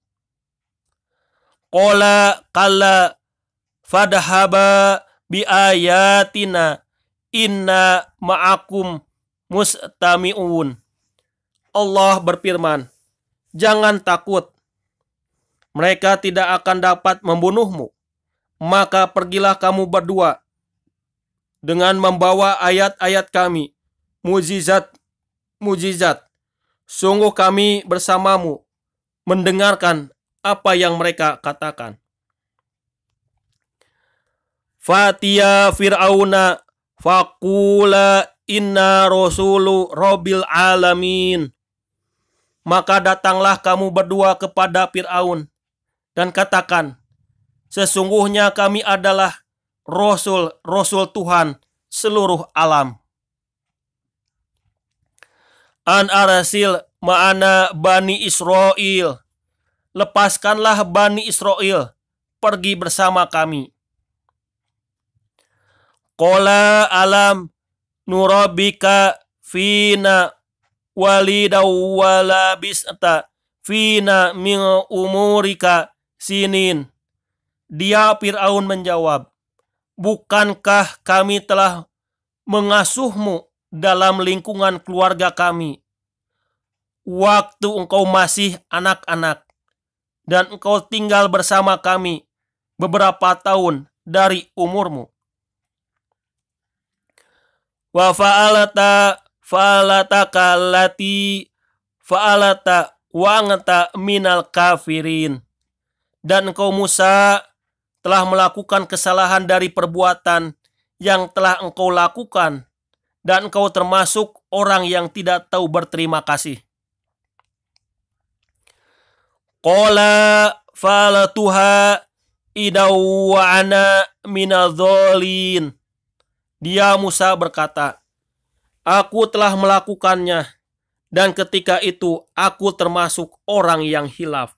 Qala kalla fadhhaba bi ayatina inna ma'akum mustami'un. Allah berfirman, jangan takut, mereka tidak akan dapat membunuhmu. Maka pergilah kamu berdua dengan membawa ayat-ayat kami, mujizat. Sungguh kami bersamamu mendengarkan apa yang mereka katakan. Fatiya Fir'auna faqula inna rasulu rabbil alamin. Maka datanglah kamu berdua kepada Fir'aun dan katakan, sesungguhnya kami adalah Rasul Tuhan seluruh alam. An arasil ma'ana Bani Israel. Lepaskanlah Bani Israel, pergi bersama kami. Qala alam nurabika fina walidaw walabista fina min umurika sinin. Dia Fir'aun menjawab, bukankah kami telah mengasuhmu dalam lingkungan keluarga kami waktu engkau masih anak-anak, dan engkau tinggal bersama kami beberapa tahun dari umurmu. Wa fa'alataka allati fa'alata wa anta minal kafirin. Dan engkau Musa telah melakukan kesalahan dari perbuatan yang telah engkau lakukan, dan engkau termasuk orang yang tidak tahu berterima kasih. Qala falatuha idaw wa ana minadh-dhalin. Dia Musa berkata, aku telah melakukannya, dan ketika itu aku termasuk orang yang hilaf.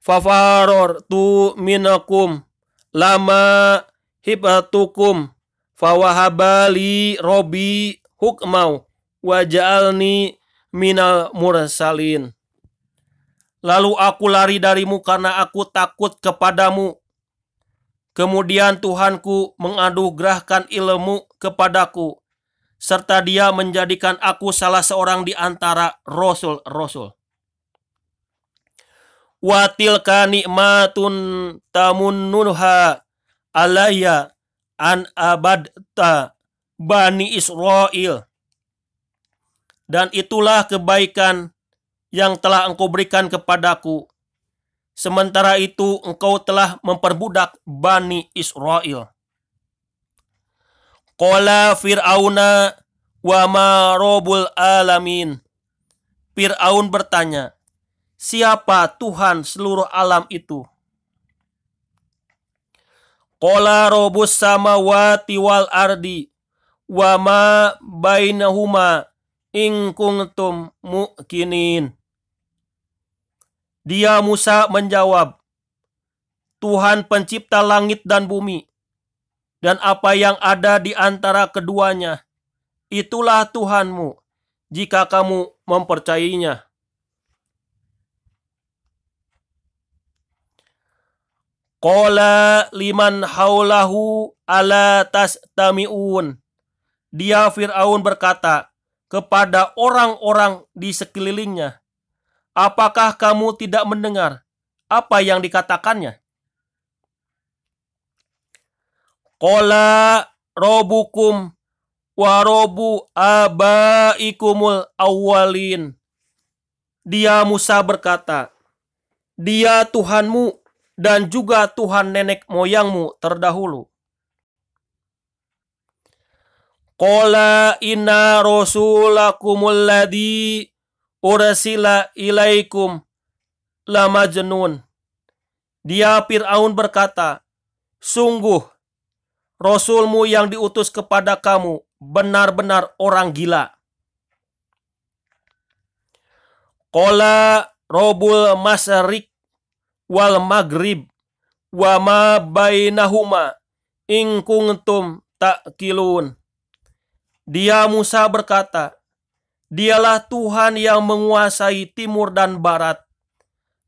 Fafarortu minakum lama hibatukum fawahabali robi hukmau waja'alni minal mursalin. Lalu aku lari darimu karena aku takut kepadamu. Kemudian Tuhanku menganugerahkan ilmu kepadaku, serta Dia menjadikan aku salah seorang di antara rasul-rasul. Wa tilka nikmatun tamunnuha alayya an abadta Bani Israel. Dan itulah kebaikan yang telah engkau berikan kepadaku. Sementara itu engkau telah memperbudak Bani Israel. Qala Fir'auna wa ma rabbul alamin. Fir'aun bertanya, siapa Tuhan seluruh alam itu? Qala rabbus samawati wal ardi wa ma bainahuma in kuntum muqinin. Dia Musa menjawab, Tuhan pencipta langit dan bumi, dan apa yang ada di antara keduanya, itulah Tuhanmu, jika kamu mempercayainya. Qala liman haulahu ala tastami'un. Dia Fir'aun berkata kepada orang-orang di sekelilingnya, apakah kamu tidak mendengar apa yang dikatakannya? Qala rabbukum wa rabbu abaikumul awwalin. Dia Musa berkata, dia Tuhanmu dan juga Tuhan nenek moyangmu terdahulu. Qala inna rasulakumul ladzi ursila ilaikum lamajnun. Dia Fir'aun berkata, sungguh Rasulmu yang diutus kepada kamu benar-benar orang gila. Qala Rabbul Masyriq wal Maghrib wa ma bainahuma in kuntum ta'qilun. Dia Musa berkata, dialah Tuhan yang menguasai timur dan barat,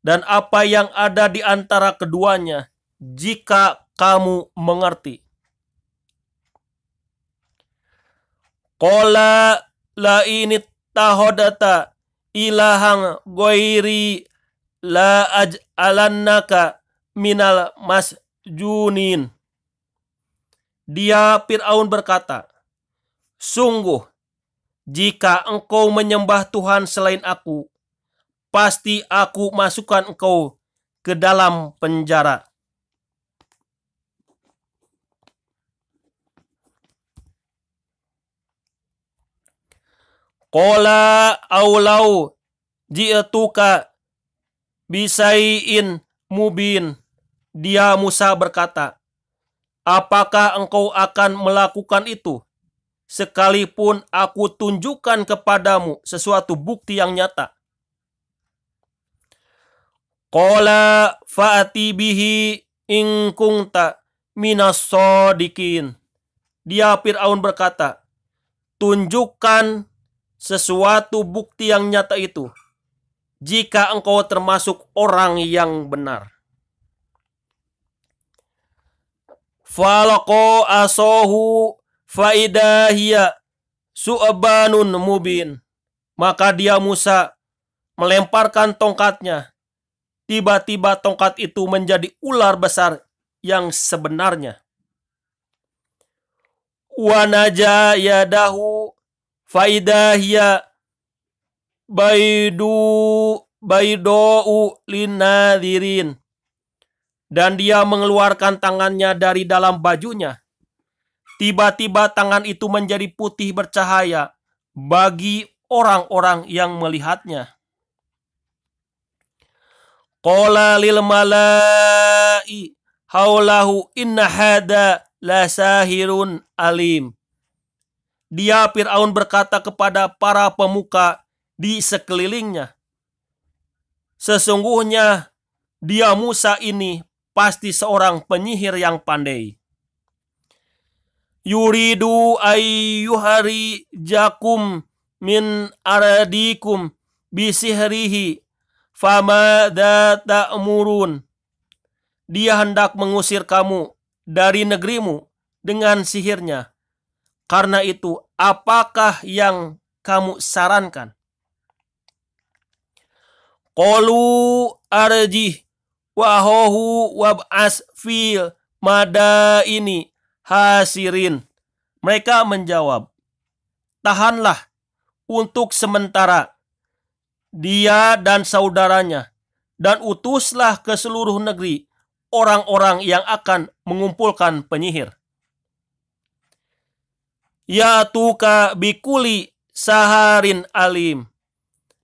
dan apa yang ada di antara keduanya, jika kamu mengerti. Qala la inittahodata ilahang ghairi la aj'alannaka minal masjunin. Dia Fir'aun berkata, sungguh, jika engkau menyembah Tuhan selain aku, pasti aku masukkan engkau ke dalam penjara. Qala aulau ji'tuka bisai'in mubin. Dia Musa berkata, apakah engkau akan melakukan itu? Sekalipun aku tunjukkan kepadamu sesuatu bukti yang nyata. Qala fa'ati bihi in kunta minas shodiqin. Dia Fir'aun berkata, tunjukkan sesuatu bukti yang nyata itu, jika engkau termasuk orang yang benar. Falaqo asohu faidahiyya su'banun mubin. Maka dia Musa melemparkan tongkatnya. Tiba-tiba tongkat itu menjadi ular besar yang sebenarnya. Wa naja yadahu faidahiyya baydou linadirin. Dan dia mengeluarkan tangannya dari dalam bajunya. Tiba-tiba tangan itu menjadi putih bercahaya bagi orang-orang yang melihatnya. Qala lil malai haulahu inna hada la sahirun alim. Dia Fir'aun berkata kepada para pemuka di sekelilingnya, sesungguhnya dia Musa ini pasti seorang penyihir yang pandai. Yuridu ayyuhari jakum min aradikum bisihrihi famada ta'murun. Dia hendak mengusir kamu dari negerimu dengan sihirnya. Karena itu, apakah yang kamu sarankan? Qalu arjih wahohu wab'as fil madaini hasirin. Mereka menjawab, tahanlah untuk sementara dia dan saudaranya, dan utuslah ke seluruh negeri orang-orang yang akan mengumpulkan penyihir. Yatuka bikuli saharin alim.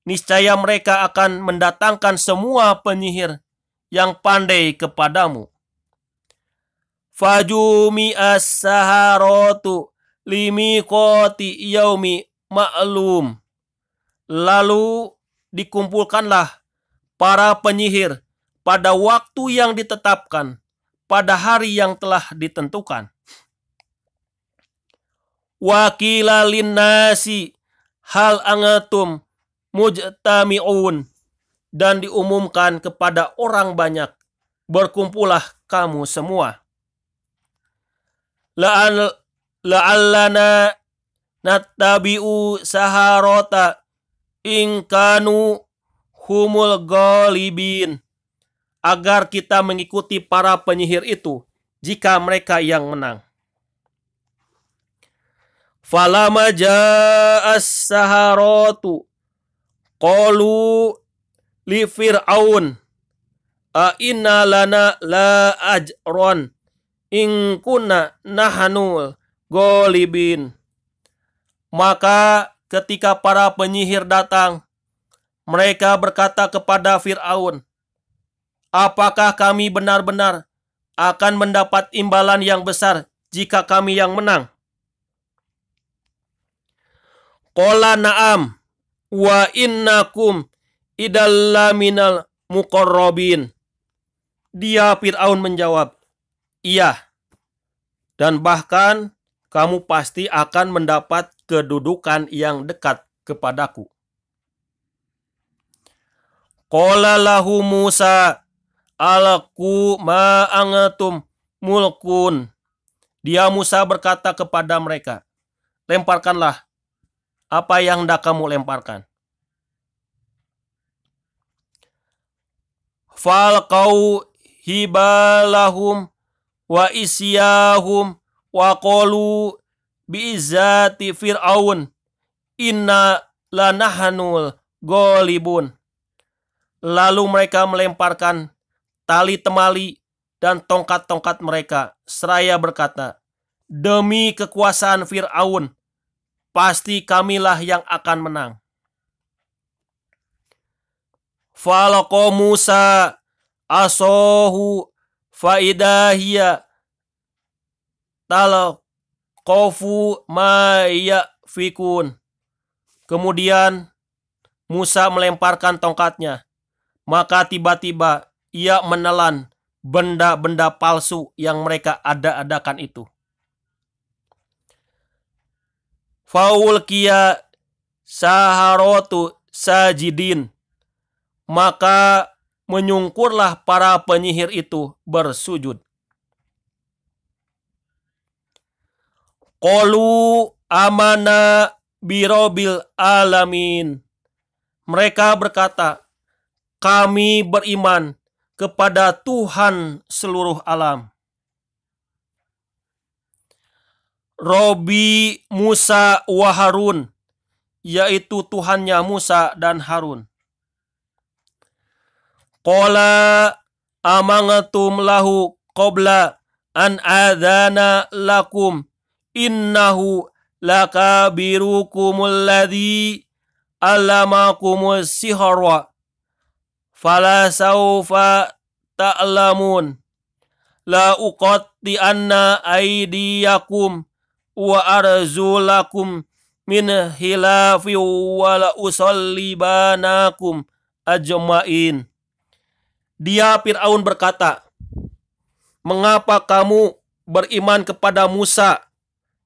Niscaya mereka akan mendatangkan semua penyihir yang pandai kepadamu. Fajumi as-saharatu limiqati yaumi ma'lum. Lalu dikumpulkanlah para penyihir pada waktu yang ditetapkan, pada hari yang telah ditentukan. Wa qila linnasi hal angatum mujtami'un. Dan diumumkan kepada orang banyak, berkumpullah kamu semua. La'allana nattabi'u saharota in kanu humul ghalibin. Agar kita mengikuti para penyihir itu jika mereka yang menang. Falama ja'as saharatu qalu li fir'aun a inna lana la ajron in kunna nahanul ghalibin. Maka ketika para penyihir datang, mereka berkata kepada Fir'aun, apakah kami benar-benar akan mendapat imbalan yang besar jika kami yang menang? Qala na'am wa innakum idalla minal muqarrabin. Dia Fir'aun menjawab, iya, dan bahkan kamu pasti akan mendapat kedudukan yang dekat kepadaku. Qala lahu Musa alqu ma antum mulkun. Dia Musa berkata kepada mereka, lemparkanlah apa yang hendak kamu lemparkan. Falqau hibalahum wa isyahum wa qalu bi'izzati fir'aun inna lanahanul ghalibun. Lalu mereka melemparkan tali temali dan tongkat-tongkat mereka seraya berkata, demi kekuasaan Fir'aun, pasti kamilah yang akan menang. Falaqo Musa asohu faidahiyya talaqofu ma yafikun. Kemudian Musa melemparkan tongkatnya, maka tiba-tiba ia menelan benda-benda palsu yang mereka ada-adakan itu. Faulkiya saharotu sajidin. Maka menyungkurlah para penyihir itu bersujud. Qalu amana birobil alamin. Mereka berkata, kami beriman kepada Tuhan seluruh alam. Robi Musa wa Harun, yaitu Tuhannya Musa dan Harun. Qala amangatum lahu qabla an adana lakum innahu lakabirukumul ladzi allamakumus sihra fala sawfa ta'lamun la uqatti anna aydiyakum wa arzulakum min hilafi wa la usallibanakum ajma'in. Dia Fir'aun berkata, mengapa kamu beriman kepada Musa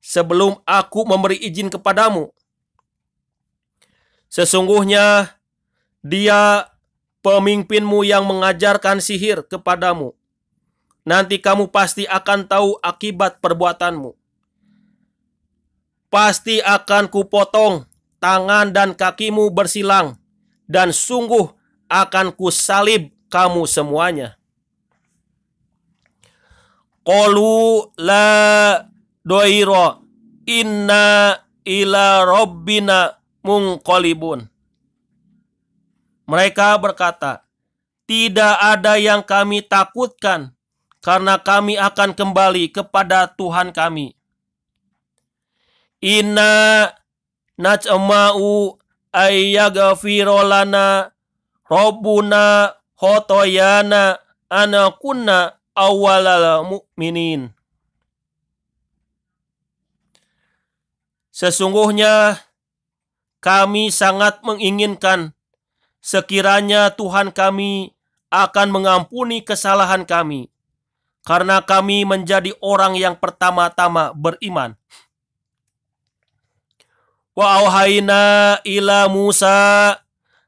sebelum aku memberi izin kepadamu? Sesungguhnya dia pemimpinmu yang mengajarkan sihir kepadamu. Nanti kamu pasti akan tahu akibat perbuatanmu. Pasti akan kupotong tangan dan kakimu bersilang, dan sungguh akan kusalib kamu semuanya. Qalu la doiro inna ila rabbina munqalibun. Mereka berkata, tidak ada yang kami takutkan, karena kami akan kembali kepada Tuhan kami. Inna najma'u ayyaghfirolana Rabbuna khotoyana anakunna awwalal mu'minin. Sesungguhnya kami sangat menginginkan sekiranya Tuhan kami akan mengampuni kesalahan kami, karena kami menjadi orang yang pertama-tama beriman. Wa auhayna ila Musa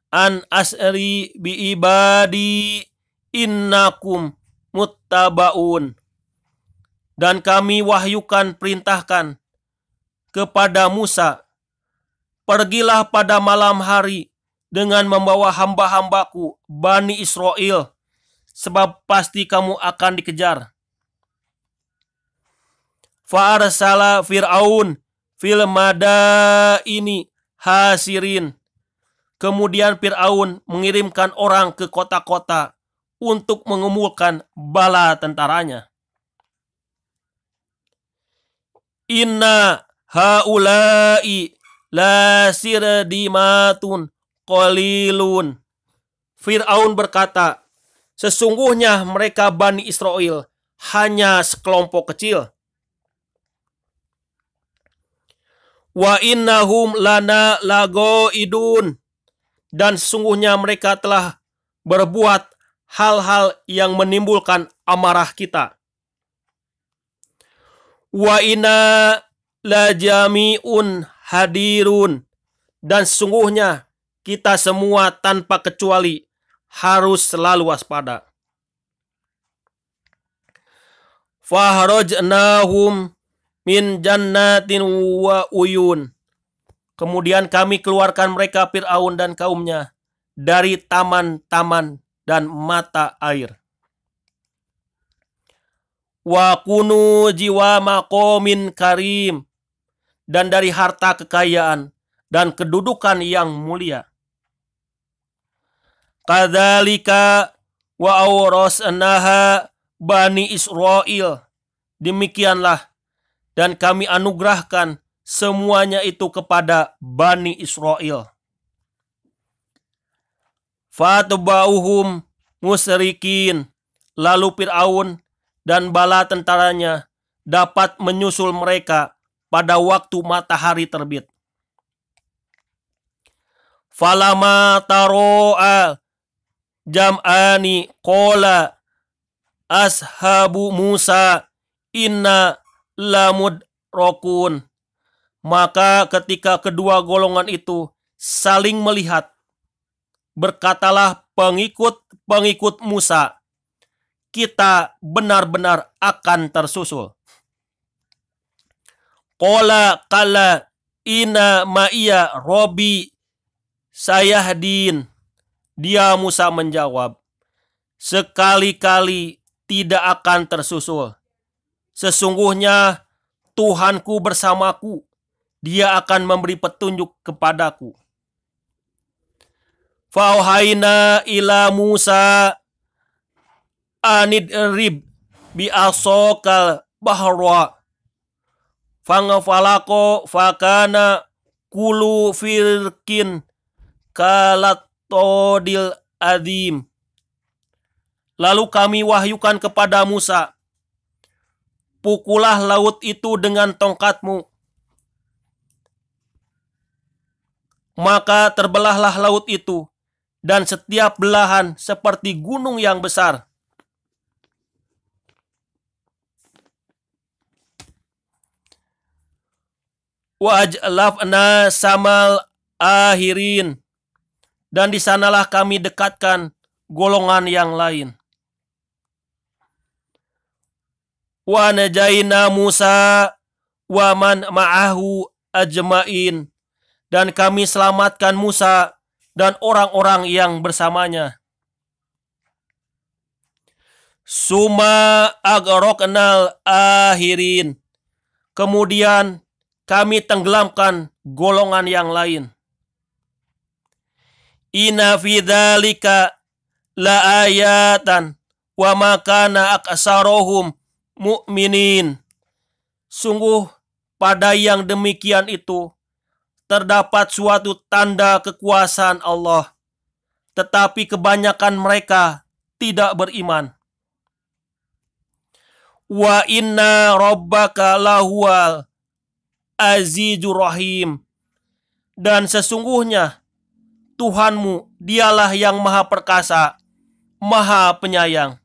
an asri bi ibadi innakum muttabaun. Dan kami wahyukan, perintahkan kepada Musa, pergilah pada malam hari dengan membawa hamba-hambaku Bani Israel, sebab pasti kamu akan dikejar. Fa'arsala Fir'aun fil madaini hasirin. Kemudian Fir'aun mengirimkan orang ke kota-kota untuk mengumpulkan bala tentaranya. Inna haula'i la sirdimatun qalilun. Fir'aun berkata, sesungguhnya mereka Bani Israel hanya sekelompok kecil. Wa innahum lana lagoidun. Dan sesungguhnya mereka telah berbuat hal-hal yang menimbulkan amarah kita. Wa inna lajami'un hadirun. Dan sesungguhnya kita semua tanpa kecuali harus selalu waspada. Fahrajnahum min jannatin wa uyun. Kemudian kami keluarkan mereka Fir'aun dan kaumnya dari taman-taman dan mata air. Wa kunu jiwa maqamin karim. Dan dari harta kekayaan dan kedudukan yang mulia. Kadzalika wa awrasnaha Bani Israel. Demikianlah dan kami anugerahkan semuanya itu kepada Bani Israel. Fatba'uhum musyrikin. Lalu Fir'aun dan bala tentaranya dapat menyusul mereka pada waktu matahari terbit. Falama taro'a jam'ani qala ashabu Musa inna lamudrokun. Maka ketika kedua golongan itu saling melihat, berkatalah pengikut-pengikut Musa, kita benar-benar akan tersusul. Qala kala inna ma'iya Robbi sayahdin. Dia Musa menjawab, sekali-kali tidak akan tersusul. Sesungguhnya Tuhanku bersamaku. Dia akan memberi petunjuk kepadaku. Fauhaina ila Musa anidrib bi asokal bahra. Fangafalako fakana kulu firkin kalatodil adim. Lalu kami wahyukan kepada Musa, pukullah laut itu dengan tongkatmu. Maka terbelahlah laut itu, dan setiap belahan seperti gunung yang besar. Wa ajlafna samal akhirin. Dan di sanalah kami dekatkan golongan yang lain. Wa najaina Musa wa man ma'ahu ajmain. Dan kami selamatkan Musa dan orang-orang yang bersamanya. Summa agroknal akhirin. Kemudian kami tenggelamkan golongan yang lain. Inna fi dzalika la ayatan wa ma kana aksarohum mu'minin. Sungguh pada yang demikian itu terdapat suatu tanda kekuasaan Allah, tetapi kebanyakan mereka tidak beriman. Wa inna rabbaka lahuwal azizur rahim. Dan sesungguhnya Tuhanmu dialah yang maha perkasa, maha penyayang.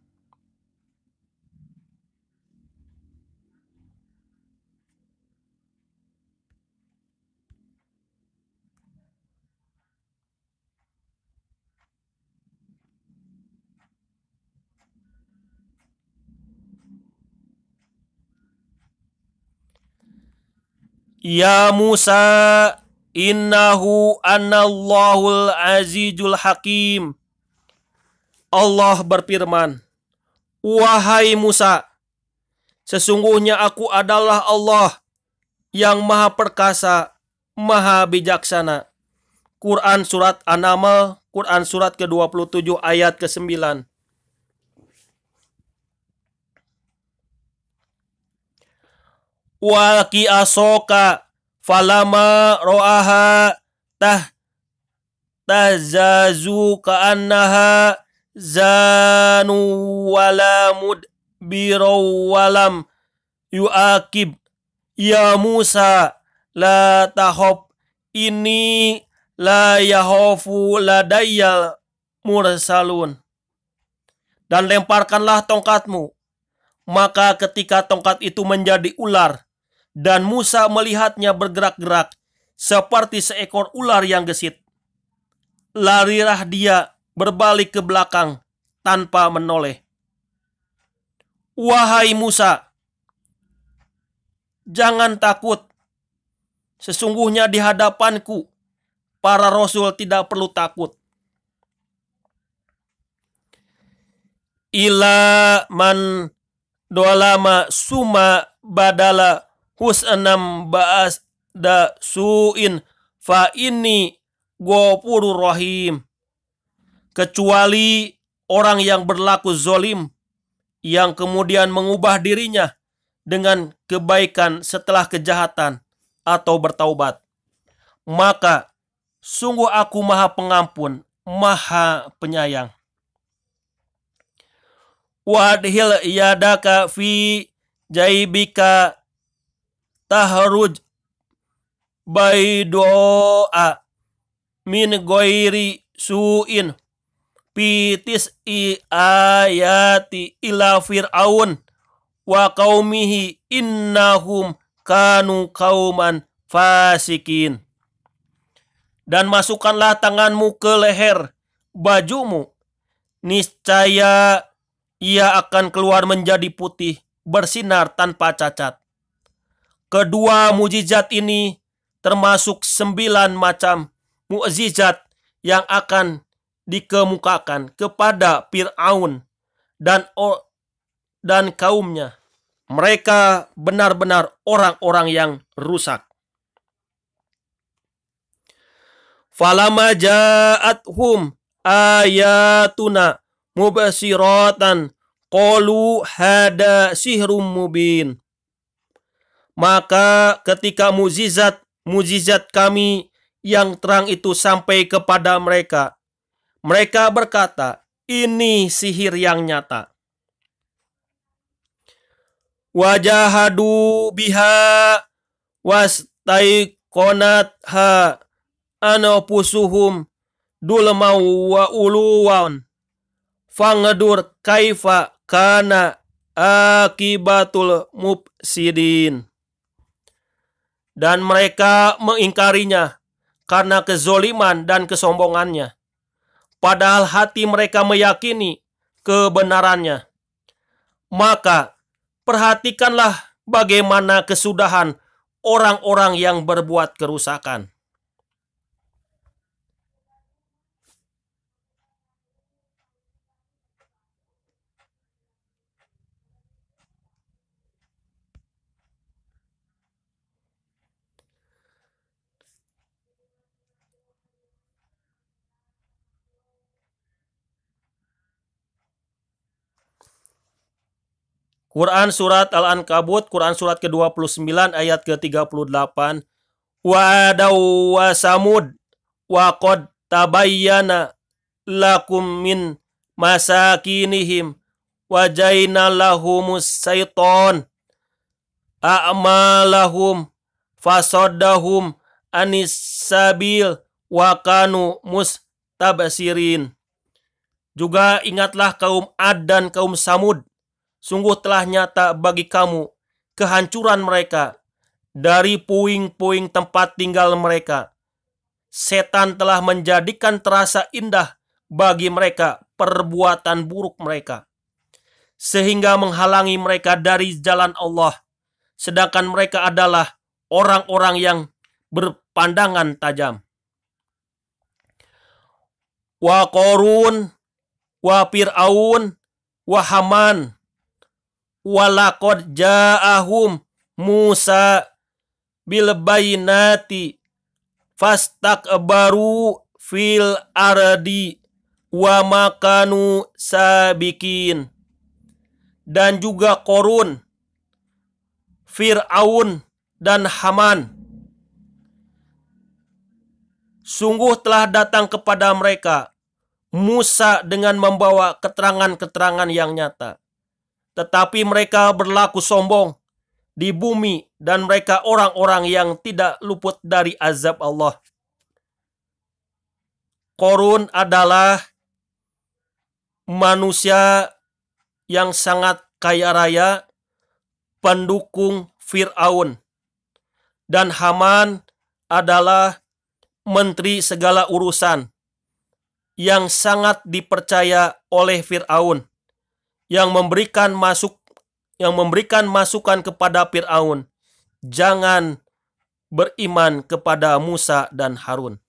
Ya Musa, innahu annallahul azizul hakim. Allah berfirman, wahai Musa, sesungguhnya aku adalah Allah yang maha perkasa, maha bijaksana. Quran surat An-Naml, Quran surat ke-27 ayat ke-9. Waki asoka falama ro'aha tahzazu ka'annaha zanu walamud birowalam yu'akib. Ya Musa, la tahob ini la yahofu ladayal mursalun. Dan lemparkanlah tongkatmu. Maka ketika tongkat itu menjadi ular, dan Musa melihatnya bergerak-gerak seperti seekor ular yang gesit, larilah dia berbalik ke belakang tanpa menoleh. Wahai Musa, jangan takut. Sesungguhnya di hadapanku para rasul tidak perlu takut. Ila man dolama suma badala husnam ba'as da su'in fa inni ghafurur rahim. Kecuali orang yang berlaku zolim, yang kemudian mengubah dirinya dengan kebaikan setelah kejahatan atau bertaubat, maka sungguh aku maha pengampun, maha penyayang. Wadhil yadaka fi jaibika tahruj baidoa min goiri su'in pitis ayati ila fir'aun wa qaumihi innahum kanu kauman fasikin. Dan masukkanlah tanganmu ke leher bajumu, niscaya ia akan keluar menjadi putih, bersinar tanpa cacat. Kedua mukjizat ini termasuk 9 macam mukjizat yang akan dikemukakan kepada Fir'aun dan kaumnya. Mereka benar-benar orang-orang yang rusak. Falama ja'athum ayatuna mubasiratan qalu hada sihrum mubin. Maka ketika mukjizat kami yang terang itu sampai kepada mereka, mereka berkata, ini sihir yang nyata. Wajahadu biha wastaiqonatha anfusuhum dulmau wa uluwan fangadur kaifa kana akibatul mufsidin. Dan mereka mengingkarinya karena kezoliman dan kesombongannya, padahal hati mereka meyakini kebenarannya. Maka perhatikanlah bagaimana kesudahan orang-orang yang berbuat kerusakan. Quran surat Al-Ankabut, Quran surat ke-29 ayat ke-38. Wa adaw wa samud wa qad tabayyana lakum min masakinihim wa jaina lahumus syaiton a'malahum fasaddahum anis sabil wa kanu mustabsirin. Juga ingatlah kaum Ad dan kaum Samud. Sungguh telah nyata bagi kamu kehancuran mereka dari puing-puing tempat tinggal mereka. Setan telah menjadikan terasa indah bagi mereka perbuatan buruk mereka, sehingga menghalangi mereka dari jalan Allah. Sedangkan mereka adalah orang-orang yang berpandangan tajam. Wa Qarun, wa Fir'aun, wa Haman, wa laqad ja'ahum Musa bil bayyinati fastakbaru fil ardi wa makanu sabikin. Dan juga Qarun, Fir'aun, dan Haman. Sungguh telah datang kepada mereka Musa dengan membawa keterangan-keterangan yang nyata. Tetapi mereka berlaku sombong di bumi dan mereka orang-orang yang tidak luput dari azab Allah. Qarun adalah manusia yang sangat kaya raya, pendukung Fir'aun. Dan Haman adalah menteri segala urusan yang sangat dipercaya oleh Fir'aun, yang memberikan masukan kepada Fir'aun, jangan beriman kepada Musa dan Harun.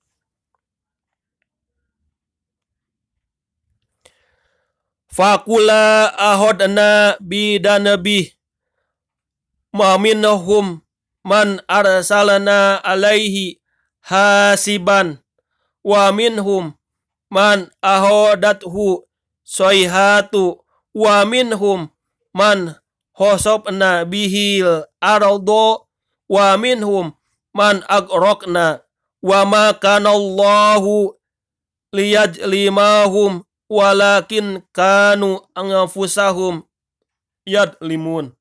Fakula ahodna bidanabi ma minhum man arsalna alaihi hasiban wa minhum man ahodathu soihatu wa minhum man hosobna bihil ardo wa minhum man agrokna wa ma kanallahu liyajlimahum walakin kanu anfusahum yadlimun.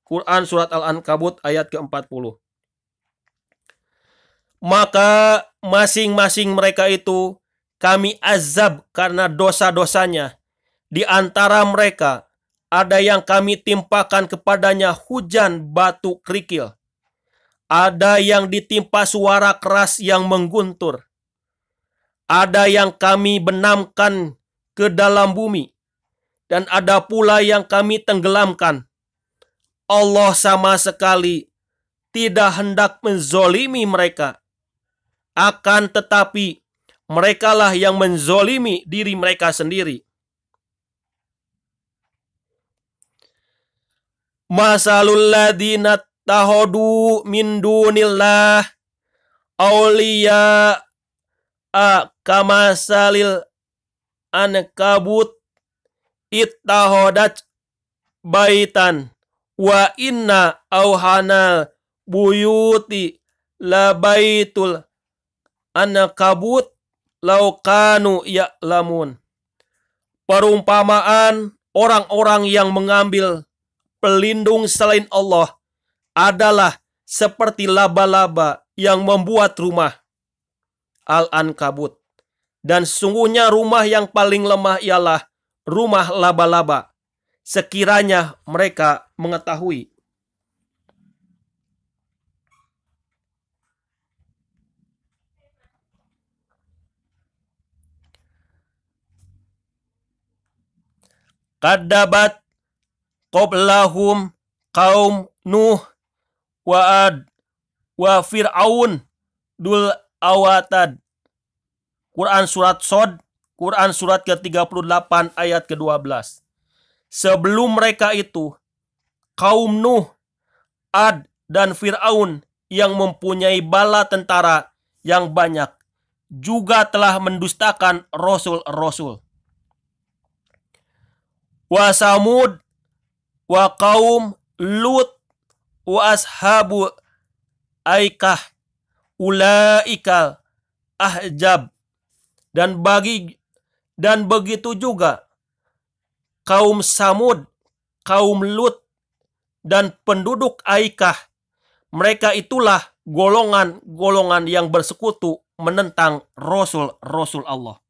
Quran surat Al-Ankabut ayat ke-40. Maka masing-masing mereka itu kami azab karena dosa-dosanya. Di antara mereka ada yang kami timpakan kepadanya hujan batu kerikil. Ada yang ditimpa suara keras yang mengguntur. Ada yang kami benamkan ke dalam bumi. Dan ada pula yang kami tenggelamkan. Allah sama sekali tidak hendak menzolimi mereka. Akan tetapi merekalah yang menzolimi diri mereka sendiri. Masalul ladina tahodu min dunillah awliya kamasalil ankabut ittahodat baitan wa inna auhana buyuti labaitul ankabut laukanu ya'lamun. Perumpamaan orang-orang yang mengambil pelindung selain Allah adalah seperti laba-laba yang membuat rumah. Al-Ankabut. Dan sesungguhnya rumah yang paling lemah ialah rumah laba-laba. Sekiranya mereka mengetahui. Kadzabat qablahum kaum Nuh wa Ad wa Fir'aun dul awatad. Quran surat Sod, Quran surat ke-38 ayat ke-12. Sebelum mereka itu, kaum Nuh, Ad, dan Fir'aun yang mempunyai bala tentara yang banyak juga telah mendustakan rasul-rasul. Wa Samud wa kaum Lut wa ashabu Aikah ulaikal ahjab, dan begitu juga kaum Samud, kaum Lut, dan penduduk Aikah. Mereka itulah golongan-golongan yang bersekutu menentang Rasul-Rasul Allah.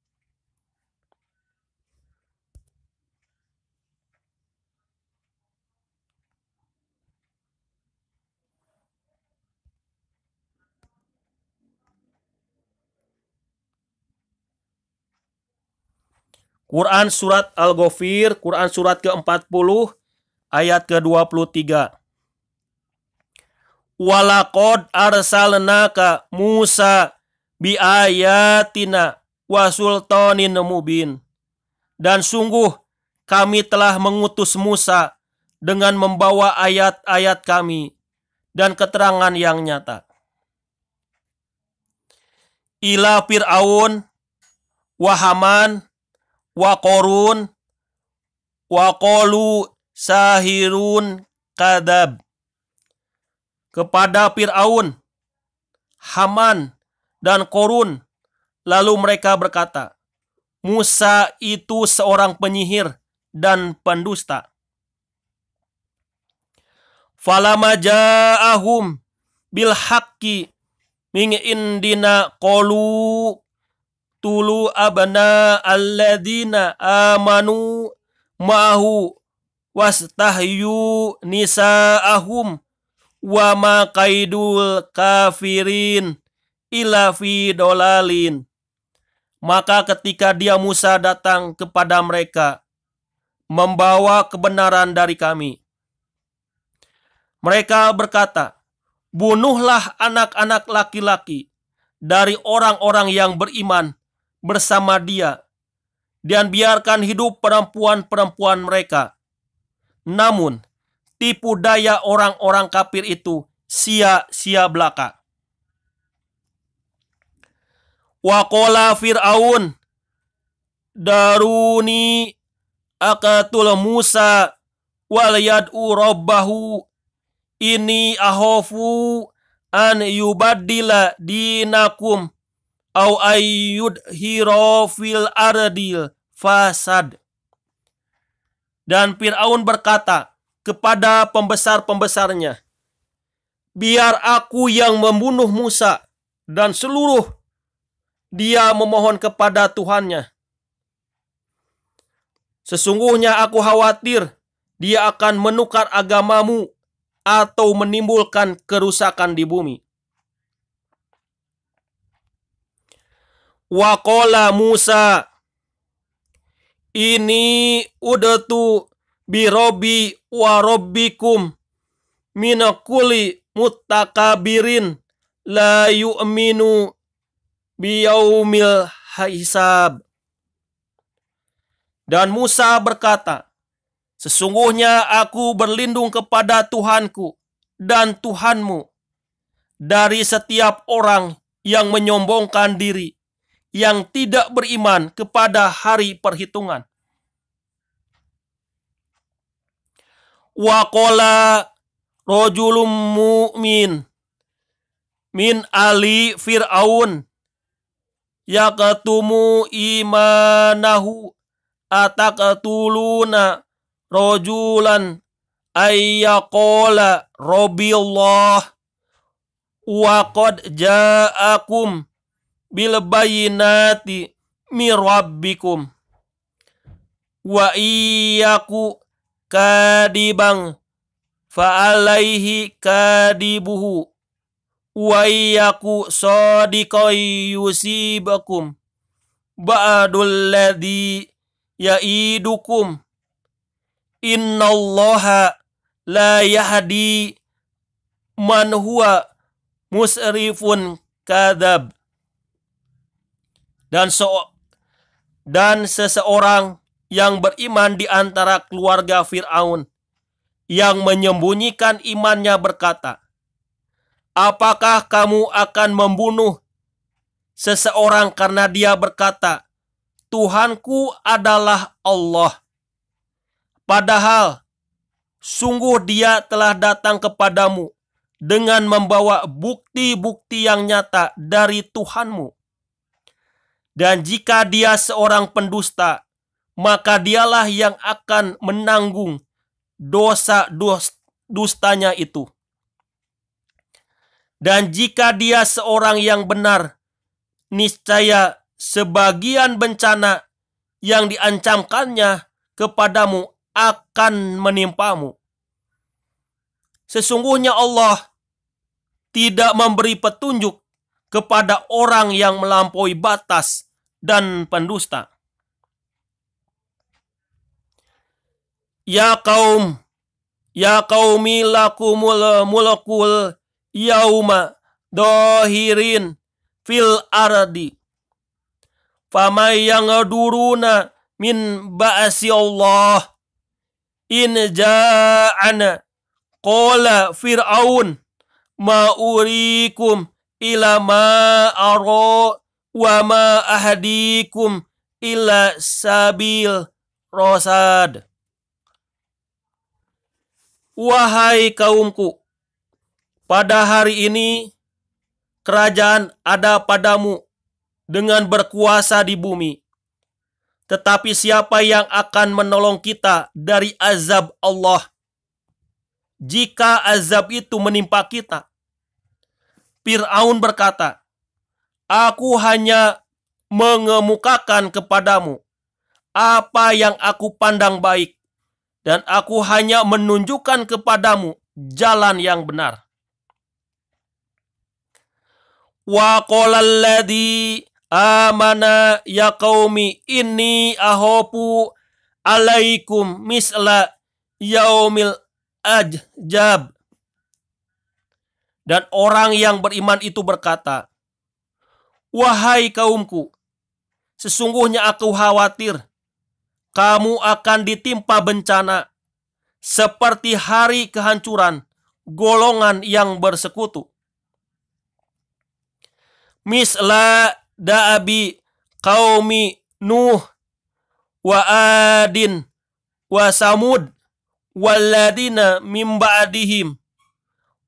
Quran surat Al-Ghafir, Quran surat ke-40, ayat ke-23. Walaqad arsalnaka Musa biayatina wa sultanin mubin. Dan sungguh kami telah mengutus Musa dengan membawa ayat-ayat kami dan keterangan yang nyata. Ila Fir'aun wa Haman wa Qorun wa qalu sahirun kadab. Kepada Fir'aun, Haman, dan Qorun, lalu mereka berkata, Musa itu seorang penyihir dan pendusta. Falama ja'ahum bil haqqi min indina qalu tulu abna alladina amanu ma'ahu wastahyu nisa'ahum wa ma kaidul kafirin ila fi dolalin. Maka ketika dia Musa datang kepada mereka membawa kebenaran dari kami, mereka berkata, bunuhlah anak-anak laki-laki dari orang-orang yang beriman bersama dia, dan biarkan hidup perempuan-perempuan mereka. Namun, tipu daya orang-orang kafir itu sia-sia belaka. Wa qala Fir'aun daruni akatul Musa wal yad'u rabbahu inni ahofu an yubaddila dinakum au ayyudhira fil ardil fasad. Dan Fir'aun berkata kepada pembesar-pembesarnya, biar aku yang membunuh Musa dan seluruh. Dia memohon kepada Tuhannya. Sesungguhnya aku khawatir dia akan menukar agamamu atau menimbulkan kerusakan di bumi. Wa qala Musa ini udatu bi robbi wa robbikum min kulli muttakabirin la yu'minu biyaumil hisab. Dan Musa berkata, sesungguhnya aku berlindung kepada Tuhanku dan Tuhanmu dari setiap orang yang menyombongkan diri, yang tidak beriman kepada hari perhitungan. Wa qala rajulun mu'min min ali Fir'aun yaqtumu imanahu ataqtuluna rajulan ayyaqala rabbillah wa qad ja'akum bil bayyinati mir rabbikum wa iyyaku kadibang fa alaihi kadibuhu wa iyyaku sadiqai yusibakum ba'dul ladzi ya'idukum innallaha la yahdi man huwa musrifun kadzab. Dan seseorang yang beriman di antara keluarga Fir'aun yang menyembunyikan imannya berkata, apakah kamu akan membunuh seseorang karena dia berkata, Tuhanku adalah Allah, padahal Sungguh dia telah datang kepadamu dengan membawa bukti-bukti yang nyata dari Tuhanmu. Dan jika dia seorang pendusta, maka dialah yang akan menanggung dosa dustanya itu. Dan jika dia seorang yang benar, niscaya sebagian bencana yang diancamkannya kepadamu akan menimpamu. Sesungguhnya Allah tidak memberi petunjuk kepada orang yang melampaui batas dan pendusta. Ya qaumi lakumul mulkul yauma dohirin fil ardi. Famay yang duruna min ba'si Allah in ja'ana qala fir'aun ma urikum ila ma ara wa ma ahdikum ila sabil rosad. Wahai kaumku, pada hari ini kerajaan ada padamu dengan berkuasa di bumi. Tetapi siapa yang akan menolong kita dari azab Allah jika azab itu menimpa kita? Fir'aun berkata, aku hanya mengemukakan kepadamu apa yang aku pandang baik, dan aku hanya menunjukkan kepadamu jalan yang benar. Wa qala alladhi amana ya qaumi inni ahopu alaikum misla yaumil ajjab. Dan orang yang beriman itu berkata, wahai kaumku, sesungguhnya aku khawatir kamu akan ditimpa bencana seperti hari kehancuran golongan yang bersekutu. Misla da'abi qaumi Nuh wa Adin wa Samud walladina min ba'dihim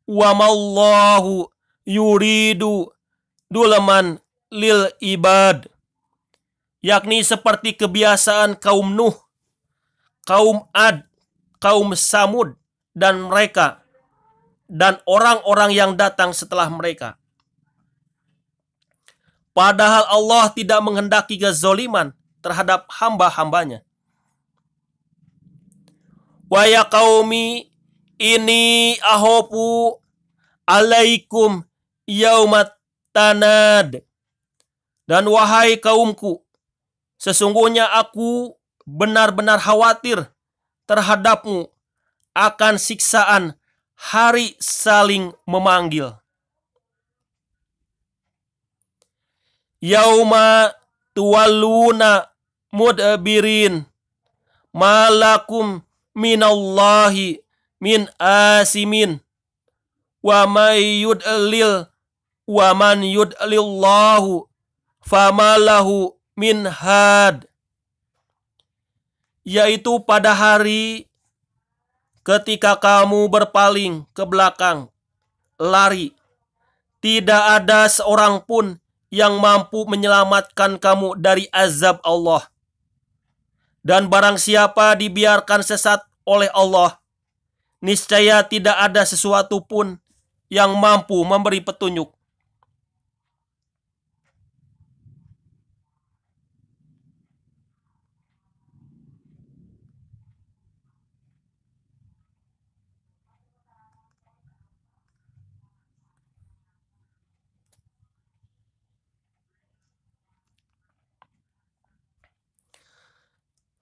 wa mallahu yuridu dulaman lil ibad. Yakni seperti kebiasaan kaum Nuh, kaum Ad, kaum Samud, dan mereka, dan orang-orang yang datang setelah mereka. Padahal Allah tidak menghendaki kezaliman terhadap hamba-hambanya. Wa ya qaumi ini ahopu alaikum yaumat tanad. Dan wahai kaumku, sesungguhnya aku benar-benar khawatir terhadapmu akan siksaan hari saling memanggil. Yauma tuwalluna mudbirin malakum minallahi min asimin wa may yudlil wa man yudlillahu famalahu min had. Yaitu pada hari ketika kamu berpaling ke belakang, lari, tidak ada seorang pun yang mampu menyelamatkan kamu dari azab Allah. Dan barang siapa dibiarkan sesat oleh Allah, niscaya tidak ada sesuatu pun yang mampu memberi petunjuk.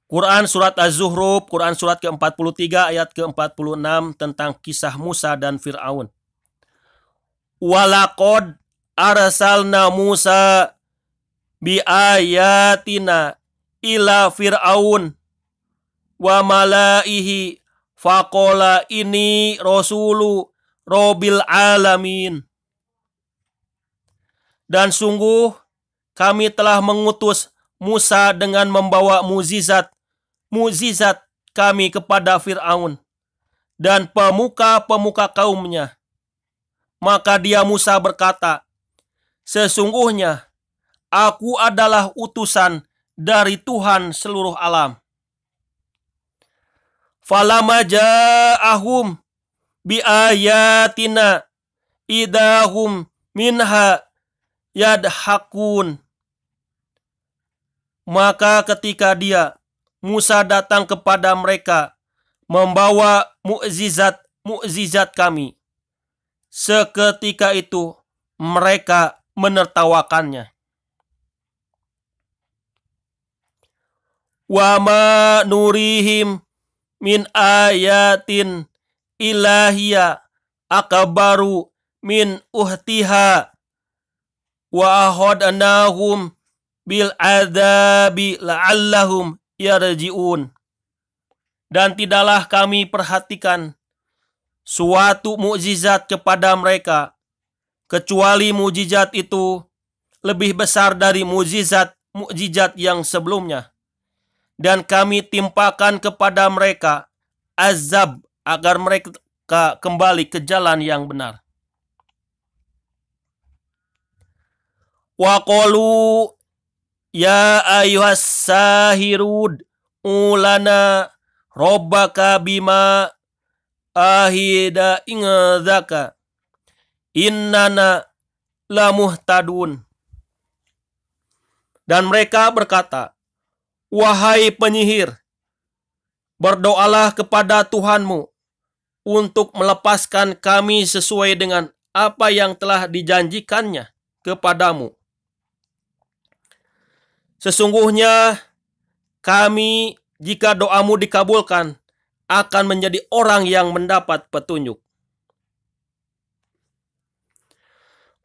Quran Surat Az-Zuhruf, Quran Surat ke-43 ayat ke-46 tentang kisah Musa dan Fir'aun. Walaqad arsalna Musa biayatina ila Fir'aun wa malaihi faqala ini rasulu Rabbil alamin. Dan sungguh kami telah mengutus Musa dengan membawa mukjizat kami kepada Fir'aun dan pemuka-pemuka kaumnya. Maka dia Musa berkata, sesungguhnya aku adalah utusan dari Tuhan seluruh alam. Falamma ja'ahum biayatina idahum minha yadhakun. Maka ketika dia Musa datang kepada mereka membawa mukjizat kami, seketika itu mereka menertawakannya. Wa ma nurihim min ayatin ilahiyya akbaru min uhtiha wa ahadnahum bil adabi la'allahum yarji'un. Dan tidaklah kami perhatikan suatu mukjizat kepada mereka, kecuali mukjizat itu lebih besar dari mukjizat yang sebelumnya. Dan kami timpakan kepada mereka azab agar mereka kembali ke jalan yang benar. Wa qalu ya ayyuhas sahirud ulana rabbaka bima ahida ingadzaka innana lamuhtadun. Dan mereka berkata, wahai penyihir, berdoalah kepada Tuhanmu untuk melepaskan kami sesuai dengan apa yang telah dijanjikannya kepadamu. Sesungguhnya kami, jika doamu dikabulkan, akan menjadi orang yang mendapat petunjuk.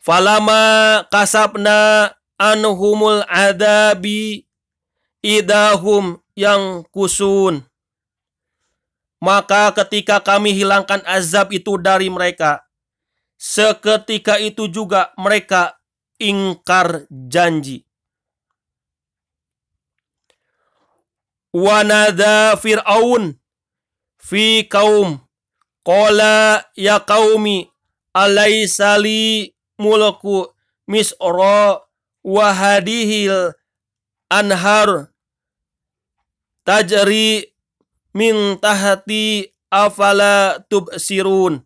Falama kasabna anhumul adabi idahum yang kusun. Maka ketika kami hilangkan azab itu dari mereka, seketika itu juga mereka ingkar janji. Wa nadha Fir'aun fi kaum qala ya qaumi alaysa li mulku misra wa hadihil anhar tajri min tahti afala tubsirun.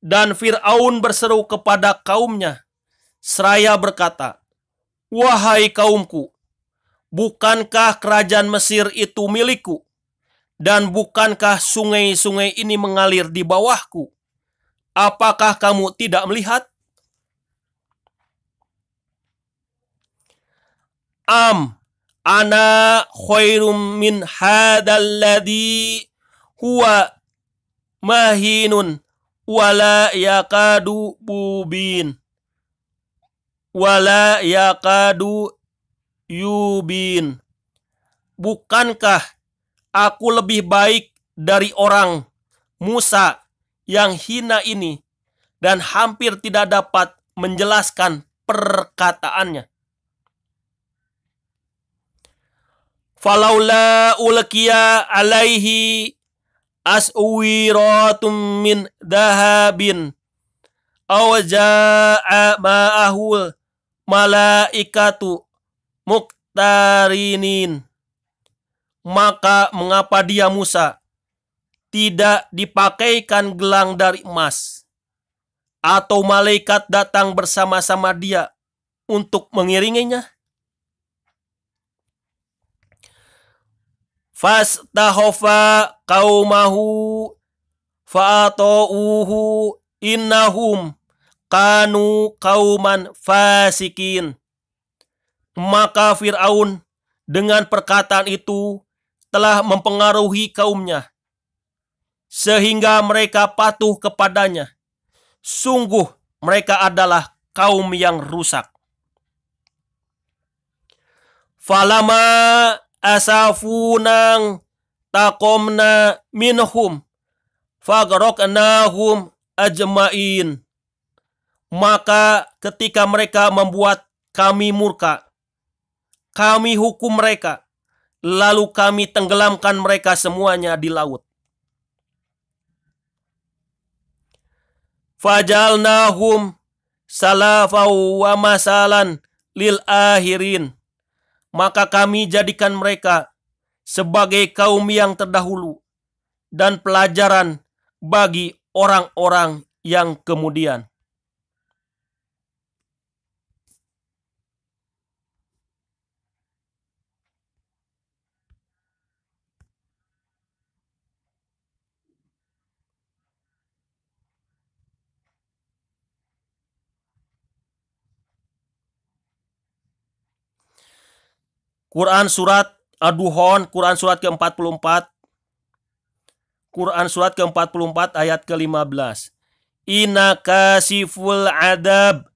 Dan Fir'aun berseru kepada kaumnya seraya berkata, wahai kaumku, bukankah kerajaan Mesir itu milikku? Dan bukankah sungai-sungai ini mengalir di bawahku? Apakah kamu tidak melihat? Ana khairum min hadalladhi huwa mahinun wala yakadu bubin wala yakadu yubin. Bukankah aku lebih baik dari orang Musa yang hina ini dan hampir tidak dapat menjelaskan perkataannya? Falaula ulqiya alaihi aswiratum min dahabin aw jaa ma'ahul malaikatu muqtarinin. Maka mengapa dia Musa tidak dipakaikan gelang dari emas, atau malaikat datang bersama-sama dia untuk mengiringinya? Fastahofa qaumahu fa'ata'uhu innahum kanu qauman fasikin. Maka Fir'aun dengan perkataan itu telah mempengaruhi kaumnya, sehingga mereka patuh kepadanya. Sungguh mereka adalah kaum yang rusak. Falama asafunang taqomna minhum fagroknahum ajmain. Maka ketika mereka membuat kami murka, kami hukum mereka, lalu kami tenggelamkan mereka semuanya di laut. fajalnahum salafau wa masalan lil akhirin. Maka kami jadikan mereka sebagai kaum yang terdahulu dan pelajaran bagi orang-orang yang kemudian. Quran surat Ad-Duhan, Quran surat ke-44. Quran surat ke-44 ayat ke-15. Inna kasiful adab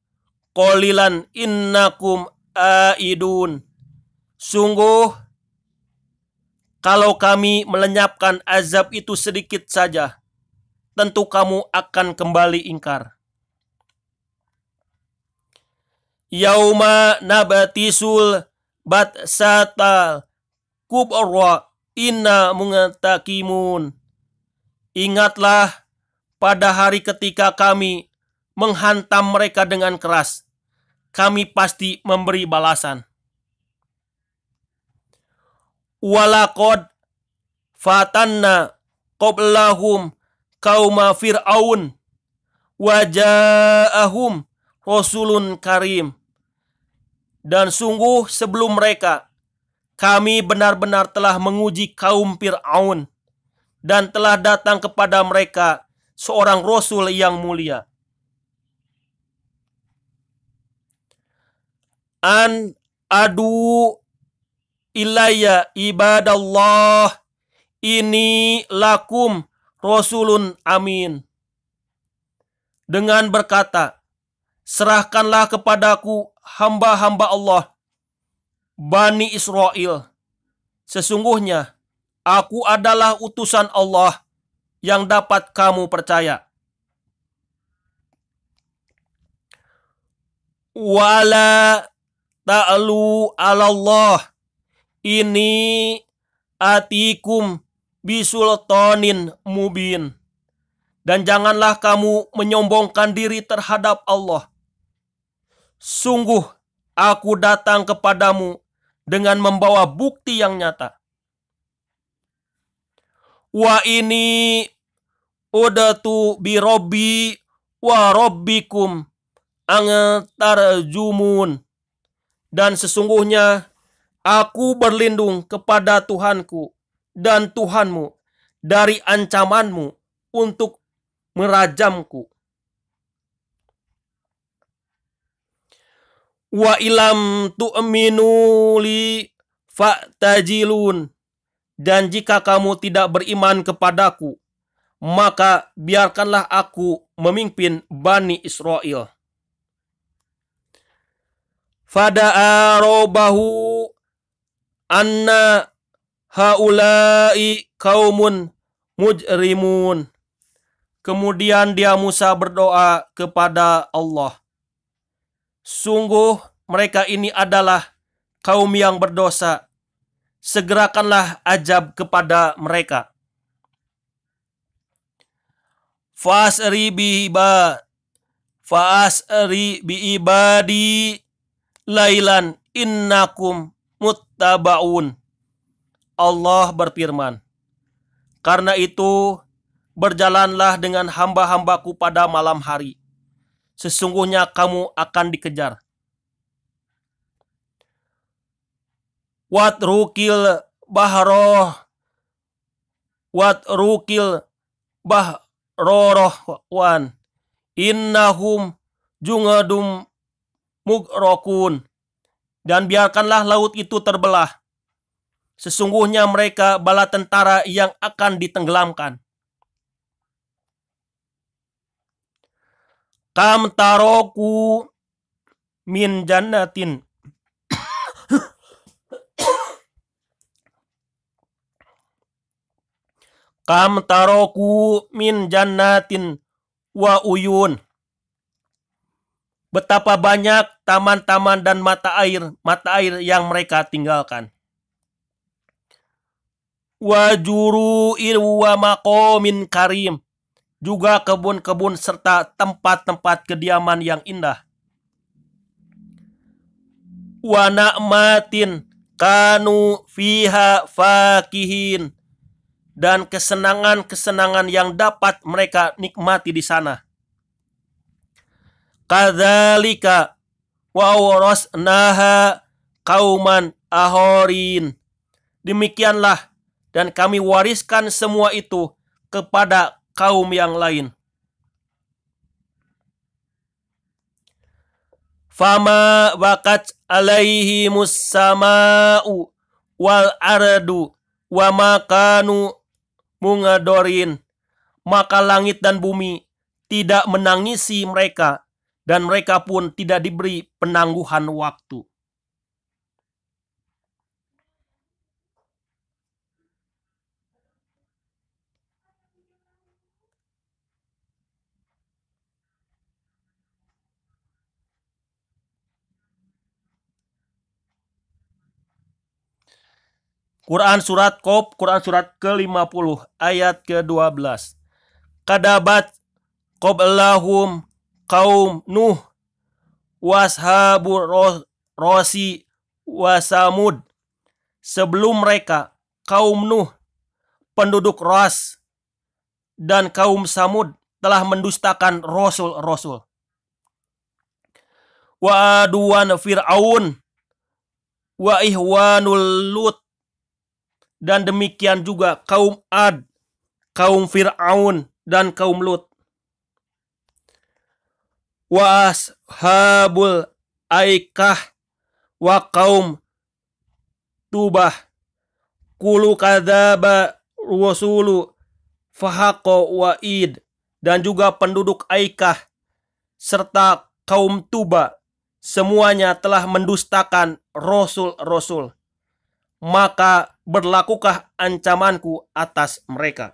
qalilan innakum aidun. Sungguh kalau kami melenyapkan azab itu sedikit saja, tentu kamu akan kembali ingkar. Yauma nabatisul batsatal kubra inna muntakimun. Ingatlah pada hari ketika kami menghantam mereka dengan keras. Kami pasti memberi balasan. Walaqad fatanna qablahum qauma fir'aun waja'ahum rasulun karim. Dan sungguh sebelum mereka, kami benar-benar telah menguji kaum Fir'aun dan telah datang kepada mereka seorang Rasul yang mulia. An adu ilayya ibadallah ini lakum Rasulun amin. Dengan berkata, serahkanlah kepadaku hamba-hamba Allah, Bani Israel. Sesungguhnya aku adalah utusan Allah yang dapat kamu percaya. Wala ta'lu 'alallah ini atikum bisultanin mubin. Dan janganlah kamu menyombongkan diri terhadap Allah. Sungguh aku datang kepadamu dengan membawa bukti yang nyata. Wa ini udatu bi robbi wa robbikum angtarjumun. Dan sesungguhnya aku berlindung kepada Tuhanku dan Tuhanmu dari ancamanmu untuk merajamku. Wa ilam tu'minu li fa'tajilun. Dan jika kamu tidak beriman kepadaku, maka biarkanlah aku memimpin Bani Israel. Fada'arobahu anna haulai kaumun mujrimun. Kemudian dia Musa berdoa kepada Allah. Sungguh mereka ini adalah kaum yang berdosa. Segerakanlah azab kepada mereka. Fasri biibadi lailan innakum muttabaun. Allah berfirman, karena itu berjalanlah dengan hamba-hambaku pada malam hari. Sesungguhnya kamu akan dikejar. Watrukil bahrohwan innahum jungadum mugrokun. Dan biarkanlah laut itu terbelah. Sesungguhnya mereka bala tentara yang akan ditenggelamkan. Kam taroku min jannatin Kam taroku min jannatin wa uyun. Betapa banyak taman-taman dan mata air yang mereka tinggalkan. Wa juru'in wa maqamin karim. juga kebun-kebun serta tempat-tempat kediaman yang indah. Wa na'matin kanu fiha fakihin, dan kesenangan-kesenangan yang dapat mereka nikmati di sana. Kadzalika wa awrasnaha qauman ahorin. Demikianlah, dan kami wariskan semua itu kepada kaum yang lain. Fama bakat alaihi mussama'u wal ardu wa makanu mungadorin. Maka langit dan bumi tidak menangisi mereka, dan mereka pun tidak diberi penangguhan waktu. Quran surat Qaf, Quran surat ke-50 ayat ke-12. Kadabat qablahum kaum Nuh washabur rosi wasamud. Sebelum mereka kaum Nuh, penduduk Ras, dan kaum Samud telah mendustakan rasul-rasul. Wa aduan Fir'aun wa ihwanul Lut, dan demikian juga kaum Ad, kaum Fir'aun, dan kaum Lut. Wa ashabul aikah wa kaum Tubah kulu kadzaba rusulu fahaqo wa'id, dan juga penduduk Aikah serta kaum Tuba, semuanya telah mendustakan rasul-rasul. Maka berlakukah ancamanku atas mereka.